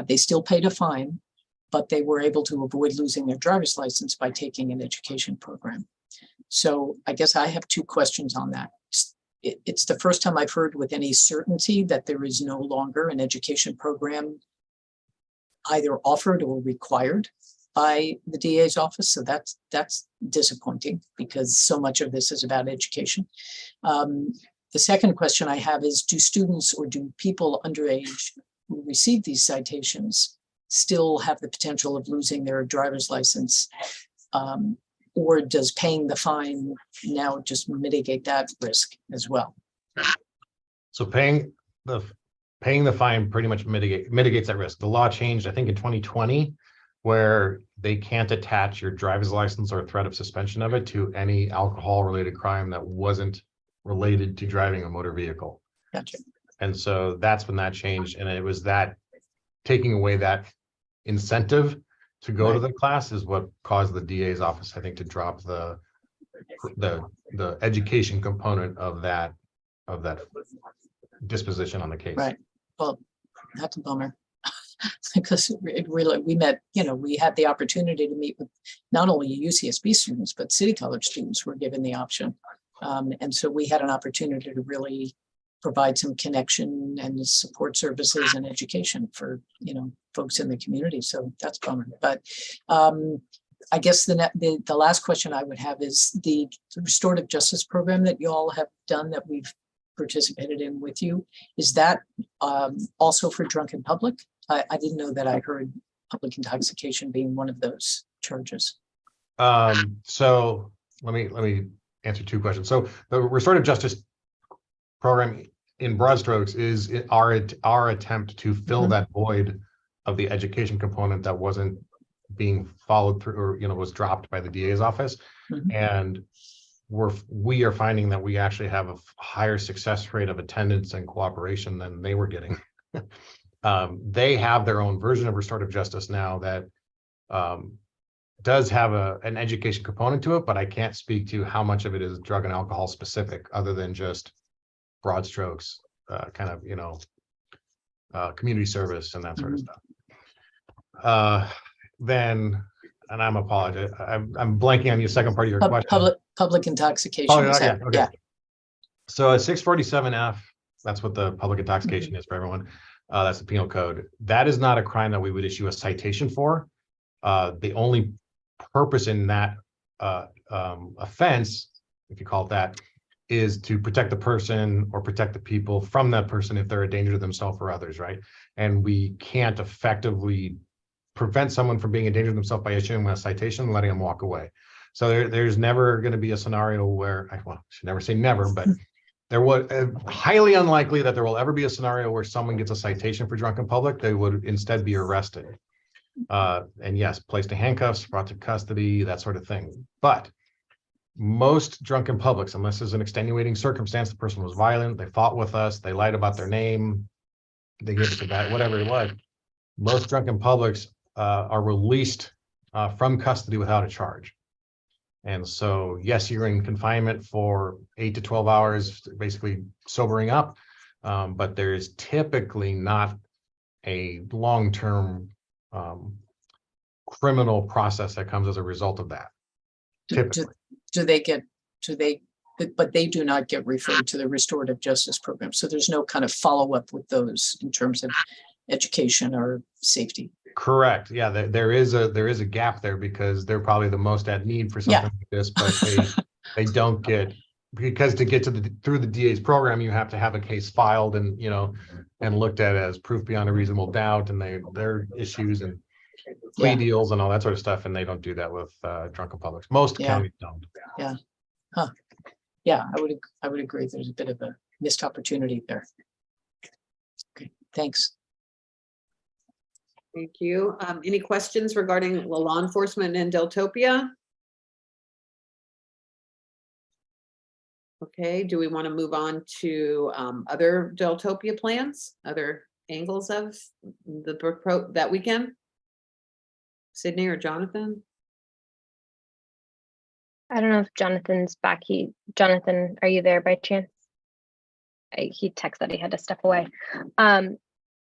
They still paid a fine, but they were able to avoid losing their driver's license by taking an education program. So I guess I have two questions on that. It's the first time I've heard with any certainty that there is no longer an education program either offered or required by the DA's office. So that's disappointing because so much of this is about education. The second question I have is, do students or do people underage who receive these citations still have the potential of losing their driver's license? Or does paying the fine now just mitigate that risk as well? So paying the fine pretty much mitigates that risk. The law changed, I think, in 2020, where they can't attach your driver's license or threat of suspension of it to any alcohol-related crime that wasn't related to driving a motor vehicle. Gotcha. And so that's when that changed, and it was that taking away that incentive to go to the class is what caused the DA's office, I think, to drop the education component of that disposition on the case. Right. Well, that's a bummer. Because it really, we met, we had the opportunity to meet with not only UCSB students, but City College students were given the option. And so we had an opportunity to really provide some connection and support services and education for, folks in the community. So that's a bummer. But I guess the last question I would have is the restorative justice program that you all have done that we've participated in with you. Is that also for drunken public? I didn't know that. I heard public intoxication being one of those charges. So let me answer two questions. So the restorative justice program in broad strokes is our attempt to fill that void of the education component that wasn't being followed through, or was dropped by the DA's office. And we are finding that we actually have a higher success rate of attendance and cooperation than they were getting. They have their own version of restorative justice now that does have an education component to it, but I can't speak to how much of it is drug and alcohol specific, other than just broad strokes, kind of, community service and that sort of stuff. Then, and I'm apologize, I'm blanking on the second part of your question. Public intoxication. Oh, yeah, okay. Yeah. So a 647F, that's what the public intoxication is for everyone. That's the penal code. That is not a crime that we would issue a citation for. The only purpose in that offense, if you call it that, is to protect the person or protect the people from that person if they're a danger to themselves or others, right? And we can't effectively prevent someone from being a danger to themselves by issuing them a citation and letting them walk away. So there's never going to be a scenario where, I should never say never, but there was highly unlikely that there will ever be a scenario where someone gets a citation for drunken public. They would instead be arrested. And yes, placed in handcuffs, brought to custody, that sort of thing. But most drunken publics, unless there's an extenuating circumstance, the person was violent, they fought with us, they lied about their name, they gave us a bad, whatever it was. Most drunken publics are released from custody without a charge. And so, yes, you're in confinement for 8 to 12 hours, basically sobering up, but there's typically not a long-term criminal process that comes as a result of that. But they do not get referred to the restorative justice program. So there's no kind of follow-up with those in terms of education or safety. Correct. Yeah, there is a gap there because they're probably the most at need for something like this, but they don't get, because to get through the DA's program, you have to have a case filed and and looked at as proof beyond a reasonable doubt, and their issues and plea deals and all that sort of stuff, and they don't do that with drunken publics. Most counties don't. Yeah. Huh. Yeah, I would agree. There's a bit of a missed opportunity there. Okay, thanks. Thank you. Any questions regarding law enforcement in Deltopia? Okay, do we want to move on to other Deltopia plans, other angles of the that weekend? Sydney or Jonathan? I don't know if Jonathan's back. Jonathan, are you there by chance? He texted that he had to step away.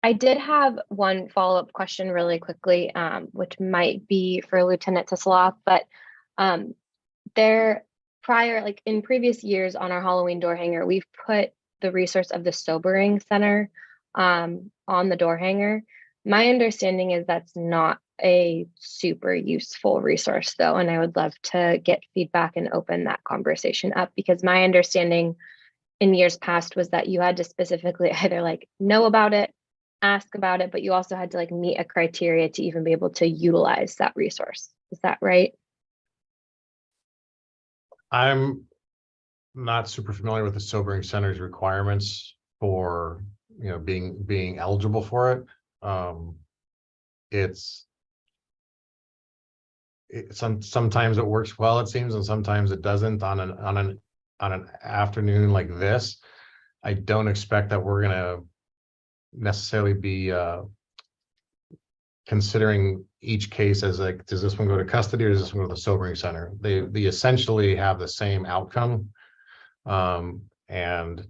I did have one follow-up question really quickly, which might be for Lieutenant Tisseloff, but like in previous years on our Halloween door hanger, we've put the resource of the sobering center on the door hanger. My understanding is that's not a super useful resource though, and I would love to get feedback and open that conversation up, because my understanding in years past was that you had to specifically either like know about it, ask about it, but you also had to like meet a criteria to even be able to utilize that resource. Is that right? I'm not super familiar with the sobering center's requirements for, being eligible for it. Sometimes it works well, it seems, and sometimes it doesn't on an afternoon like this. I don't expect that we're gonna necessarily be considering each case as like, does this one go to custody or does this one go to the sobering center? They essentially have the same outcome. And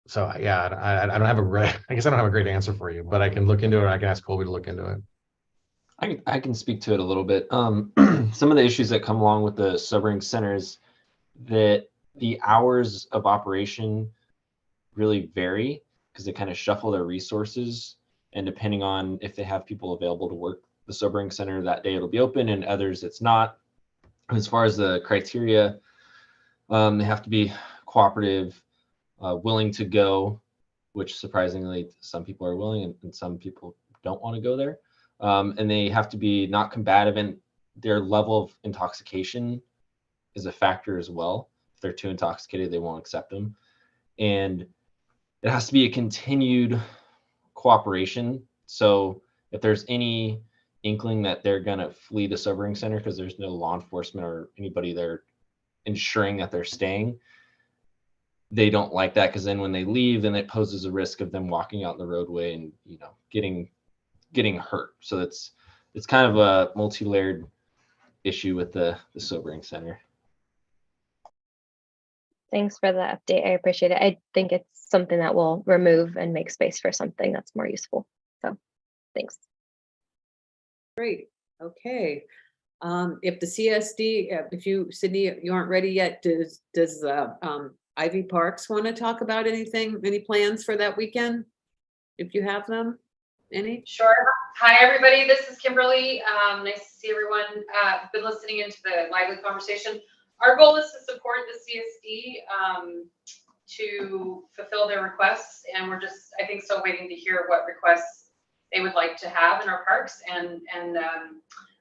so, yeah, I don't have I guess I don't have a great answer for you, but I can look into it. Or I can ask Colby to look into it. I can speak to it a little bit. Some of the issues that come along with the sobering centers, that the hours of operation really vary because they kind of shuffle their resources, and depending on if they have people available to work the sobering center that day, it'll be open, and others it's not. As far as the criteria, they have to be cooperative, willing to go, which surprisingly some people are willing and some people don't want to go there. And they have to be not combative, and their level of intoxication is a factor as well. If they're too intoxicated, they won't accept them. And it has to be a continued cooperation. So if there's any inkling that they're going to flee the sobering center because there's no law enforcement or anybody there ensuring that they're staying, they don't like that, because then when they leave, then it poses a risk of them walking out in the roadway and getting hurt. So it's kind of a multi-layered issue with the sobering center. Thanks for the update. I appreciate it. I think it's something that will remove and make space for something that's more useful. So thanks. Great. Okay. If the CSD, if you, Sydney, you aren't ready yet, does Ivy Parks want to talk about anything, any plans for that weekend? If you have them, any? Sure. Hi, everybody. This is Kimberly. Nice to see everyone. Been listening into the lively conversation. Our goal is to support the CSD to fulfill their requests, and we're just, I think, still waiting to hear what requests they would like to have in our parks. And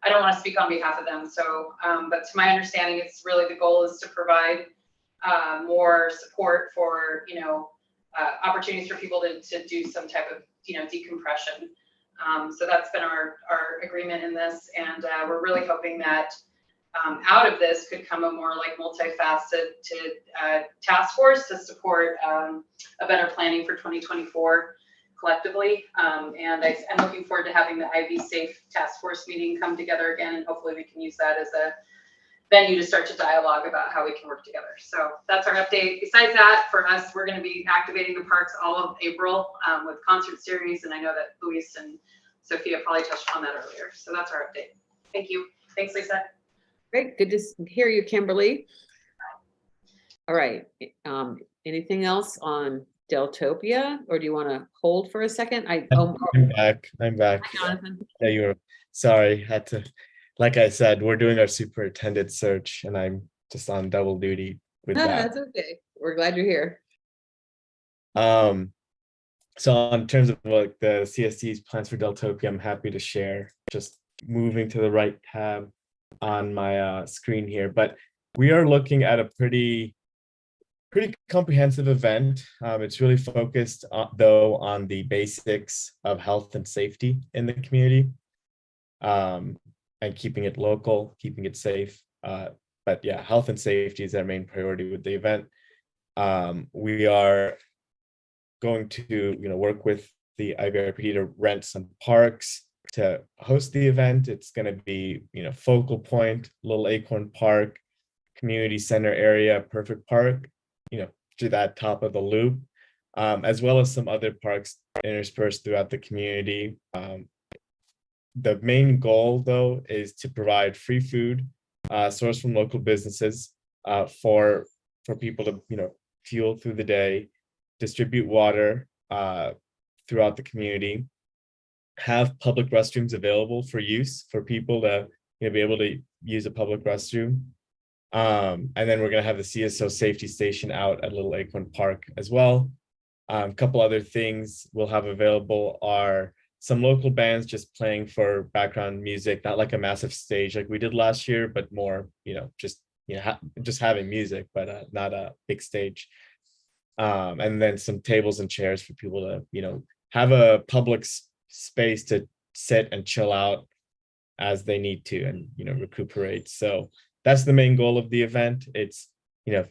I don't want to speak on behalf of them. So, but to my understanding, it's really the goal is to provide more support for, opportunities for people to do some type of, decompression. So that's been our agreement in this. And we're really hoping that out of this could come a more like multifaceted task force to support a better planning for 2024 collectively. And I'm looking forward to having the Ivy Safe Task Force meeting come together again, and hopefully we can use that as a venue to start to dialogue about how we can work together. So that's our update. Besides that, for us, we're going to be activating the parks all of April with concert series, and I know that Luis and Sophia probably touched on that earlier. So that's our update. Thank you. Thanks, Lisa. Great. Good to hear you, Kimberly. All right. Anything else on Deltopia, or do you want to hold for a second? I'm back. Hi, Jonathan. Yeah, you were sorry. Had to, like I said, we're doing our superintendent search, and I'm just on double duty with No, that. that's okay. We're glad you're here. So in terms of like the CSD's plans for Deltopia, I'm happy to share. Just moving to the right tab on my screen here, but we are looking at a pretty comprehensive event. It's really focused though on the basics of health and safety in the community, and keeping it local, keeping it safe. But yeah, health and safety is our main priority with the event. We are going to work with the IVRPD to rent some parks, to host the event. It's going to be, focal point, Little Acorn Park, community center area, Perfect Park, to that top of the loop, as well as some other parks interspersed throughout the community. The main goal, though, is to provide free food sourced from local businesses for people to, fuel through the day, distribute water throughout the community, have public restrooms available for use for people to be able to use a public restroom. And then we're going to have the CSO safety station out at Little Acorn Park as well. A couple other things we'll have available are some local bands just playing for background music, not like a massive stage like we did last year, but more, just having music, but not a big stage. And then some tables and chairs for people to, have a public space to sit and chill out as they need to and, recuperate. So that's the main goal of the event. It's,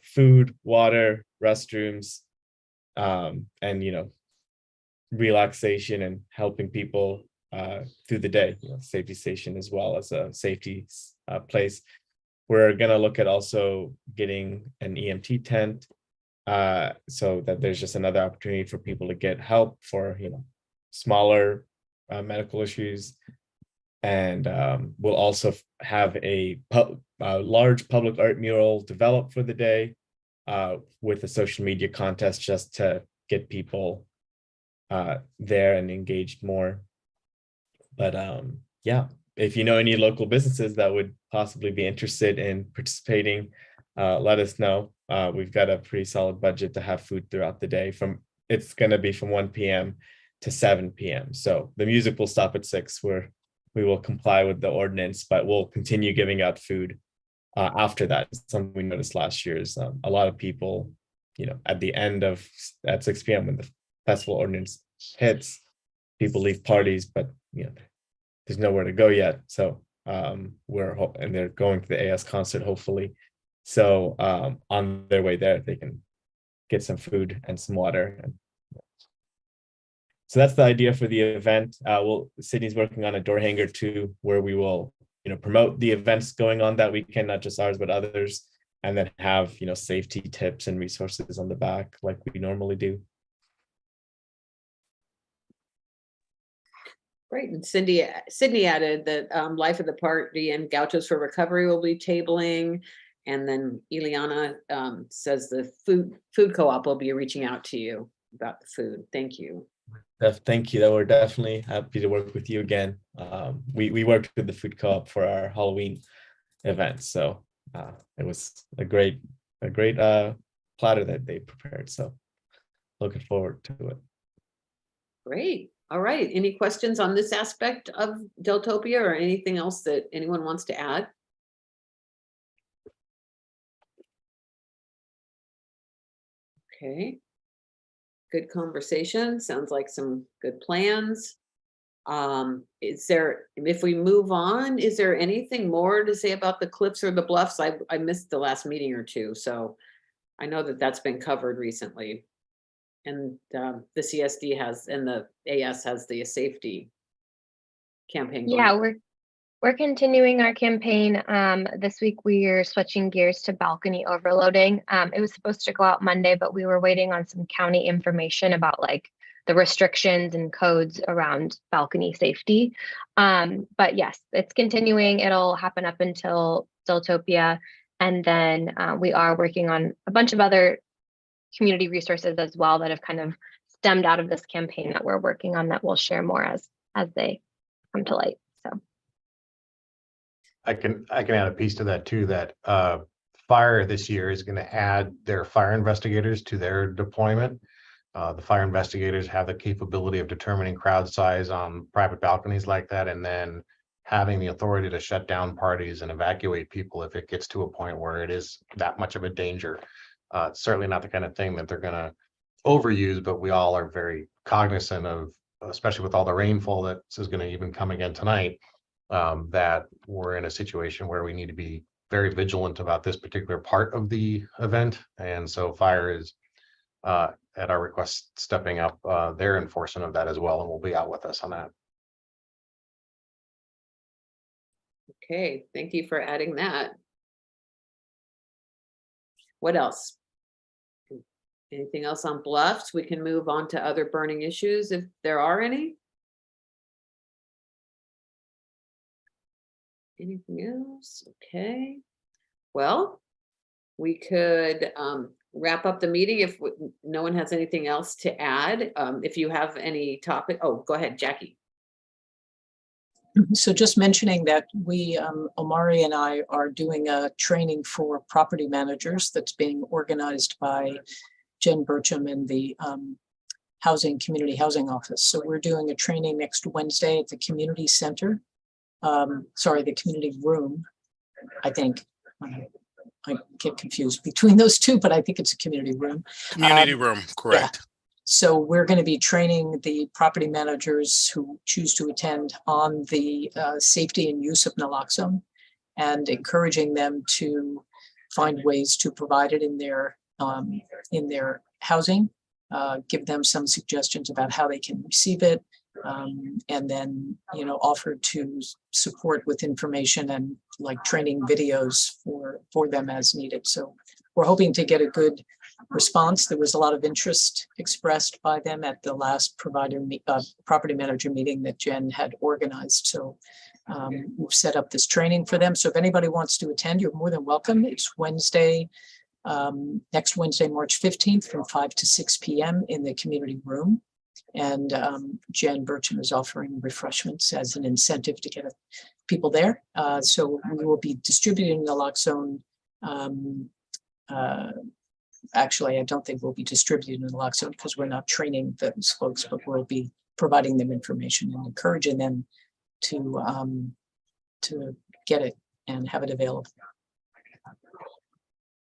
food, water, restrooms, and, relaxation and helping people through the day, safety station as well as a safety place. We're going to look at also getting an EMT tent so that there's just another opportunity for people to get help for, smaller medical issues. And we'll also have a large public art mural developed for the day with a social media contest just to get people there and engaged more. But yeah, if you know any local businesses that would possibly be interested in participating, let us know. We've got a pretty solid budget to have food throughout the day. It's going to be from 1 p.m. to 7 p.m. So the music will stop at 6, where we will comply with the ordinance, but we'll continue giving out food after that. Something we noticed last year is a lot of people, at the end of at 6 p.m. when the festival ordinance hits, people leave parties, but there's nowhere to go yet. So and they're going to the AS concert hopefully. So on their way there, they can get some food and some water. So that's the idea for the event. Sydney's working on a door hanger too, where we will, promote the events going on that weekend, not just ours, but others, and then have, safety tips and resources on the back like we normally do. Great. And Sydney added that Life of the Party and Gauchos for Recovery will be tabling. And then Ileana says the food co-op will be reaching out to you about the food. Thank you. Thank you. We're definitely happy to work with you again. We worked with the food co-op for our Halloween event, so it was a great platter that they prepared. So looking forward to it. Great. All right. Any questions on this aspect of Deltopia or anything else that anyone wants to add? Okay. Good conversation. Sounds like some good plans. If we move on, is there anything more to say about the cliffs or the bluffs? I missed the last meeting or two, so I know that that's been covered recently. And the CSD has, and the AS has the safety campaign going. Yeah, we're continuing our campaign. This week we are switching gears to balcony overloading. It was supposed to go out Monday, but we were waiting on some county information about like the restrictions and codes around balcony safety. But yes, it's continuing. It'll happen up until Deltopia. And then we are working on a bunch of other community resources as well that have kind of stemmed out of this campaign that we're working on that we'll share more as they come to light. So I can add a piece to that too, that fire this year is going to add their fire investigators to their deployment. The fire investigators have the capability of determining crowd size on private balconies like that, and then having the authority to shut down parties and evacuate people if it gets to a point where it is that much of a danger. It's certainly not the kind of thing that they're going to overuse, but we all are very cognizant of, especially with all the rainfall that is going to even come again tonight, that we're in a situation where we need to be very vigilant about this particular part of the event. And so fire is, at our request, stepping up their enforcement of that as well, and will be out with us on that. Okay, thank you for adding that. What else? Anything else on bluffs? We can move on to other burning issues if there are any. Anything else? Okay. Well, we could wrap up the meeting if no one has anything else to add. If you have any topic, oh, go ahead, Jackie. So just mentioning that we, Omari and I are doing a training for property managers that's being organized by Jen Burcham and the Community Housing Office. So we're doing a training next Wednesday at the community center. The community room, I think. I get confused between those two, but I think it's a community room. Community room, correct. Yeah. So we're going to be training the property managers who choose to attend on the safety and use of naloxone, and encouraging them to find ways to provide it in their housing, give them some suggestions about how they can receive it, and then, offer to support with information and like training videos for them as needed. So we're hoping to get a good response. There was a lot of interest expressed by them at the last property manager meeting that Jen had organized. So we've set up this training for them. So if anybody wants to attend, you're more than welcome. It's Wednesday, next Wednesday, March 15th from 5 to 6 p.m. in the community room. And Jen Burcham is offering refreshments as an incentive to get people there. So we will be distributing naloxone. Actually, I don't think we'll be distributing naloxone because we're not training those folks, but we'll be providing them information and encouraging them to get it and have it available.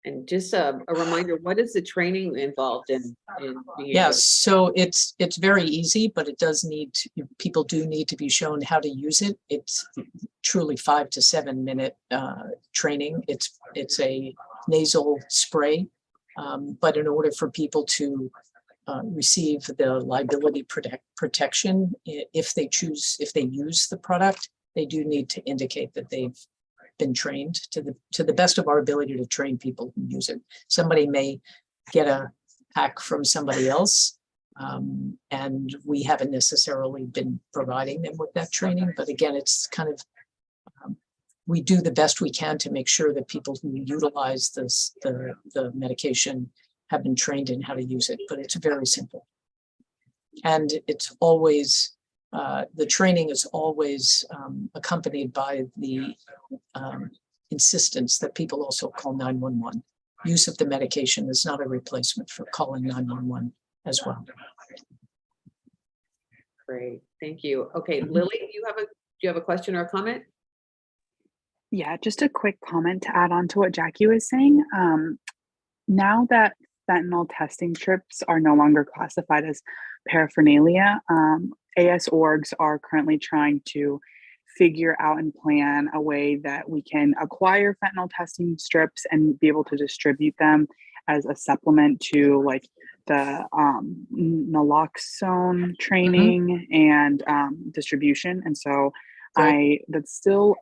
And just a reminder, what is the training involved in being Yes, so it's very easy, but it does need to, people do need to be shown how to use it. It's truly 5 to 7 minute training. It's a nasal spray, but in order for people to receive the liability protection, if they use the product, they do need to indicate that they've been trained to the best of our ability to train people who use it. Somebody may get a hack from somebody else, and we haven't necessarily been providing them with that training. But again, it's kind of, we do the best we can to make sure that people who utilize the medication have been trained in how to use it, but it's very simple. And it's always, the training is always accompanied by the insistence that people also call 911. Use of the medication is not a replacement for calling 911 as well. Great, thank you. Okay, Lily, do you have a question or a comment? Yeah, just a quick comment to add on to what Jackie was saying. Now that fentanyl testing strips are no longer classified as paraphernalia, AS orgs are currently trying to figure out and plan a way that we can acquire fentanyl testing strips and be able to distribute them as a supplement to like the naloxone training and distribution. And so that's still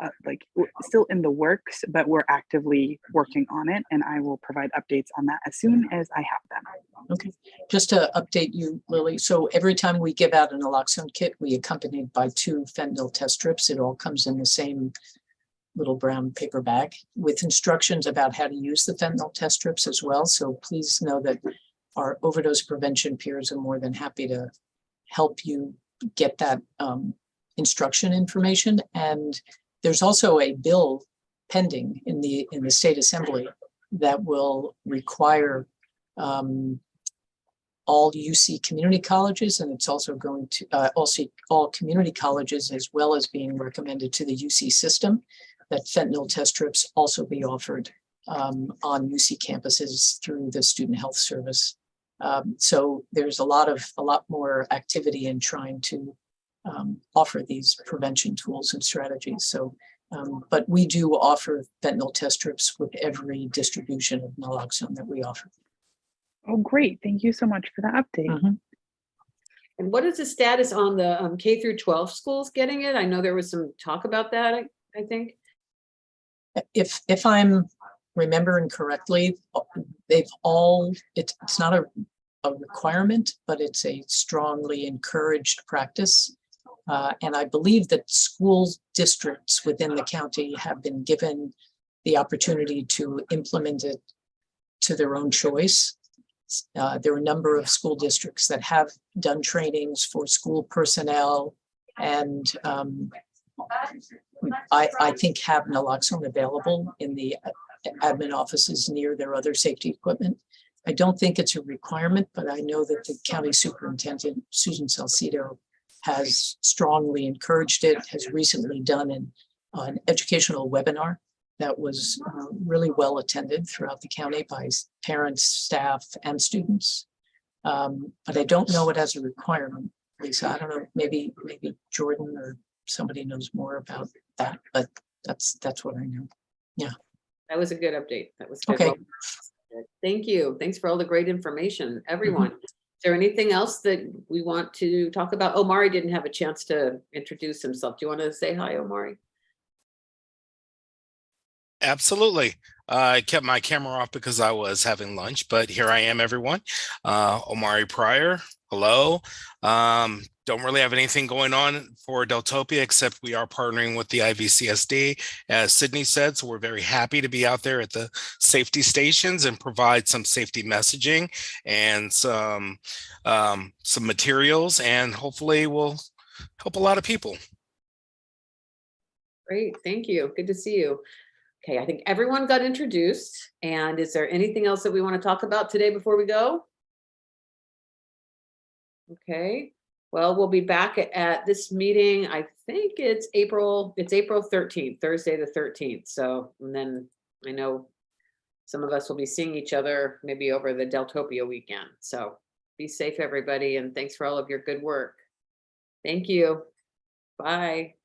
still in the works, but we're actively working on it, and I will provide updates on that as soon as I have them. Okay, just to update you, Lily. So every time we give out a naloxone kit, we accompany it by 2 fentanyl test strips. It all comes in the same little brown paper bag with instructions about how to use the fentanyl test strips as well. So please know that our overdose prevention peers are more than happy to help you get that instruction information. And there's also a bill pending in the state assembly that will require all UC community colleges, and it's also going to also all community colleges, as well as being recommended to the UC system, that fentanyl test strips also be offered on UC campuses through the Student Health Service. So there's a lot more activity in trying to offer these prevention tools and strategies. So, but we do offer fentanyl test strips with every distribution of naloxone that we offer. Oh, great. Thank you so much for the update. And what is the status on the K through 12 schools getting it? I know there was some talk about that, I think. if I'm remembering correctly, it's not a requirement, but it's a strongly encouraged practice. And I believe that school districts within the county have been given the opportunity to implement it to their own choice. There are a number of school districts that have done trainings for school personnel and I think have naloxone available in the admin offices near their other safety equipment. I don't think it's a requirement, but I know that the county superintendent, Susan Salcido, has strongly encouraged it, has recently done an educational webinar that was really well attended throughout the county by parents, staff, and students. But I don't know it as a requirement, Lisa. I don't know, maybe Jordan or somebody knows more about that, but that's what I know. Yeah. That was a good update. That was good. Okay. Well, thank you. Thanks for all the great information, everyone. Is there anything else that we want to talk about? Omari didn't have a chance to introduce himself. Do you want to say hi, Omari? Absolutely. I kept my camera off because I was having lunch, but here I am, everyone. Omari Pryor, hello. Don't really have anything going on for Deltopia, except we are partnering with the IVCSD, as Sydney said, so we're very happy to be out there at the safety stations and provide some safety messaging and some materials, and hopefully we'll help a lot of people. Great, thank you. Good to see you. Okay, I think everyone got introduced. And is there anything else that we want to talk about today before we go? Okay, well, we'll be back at this meeting. I think it's April 13th, Thursday the 13th. So, and then I know some of us will be seeing each other maybe over the Deltopia weekend. So be safe, everybody, and thanks for all of your good work. Thank you. Bye.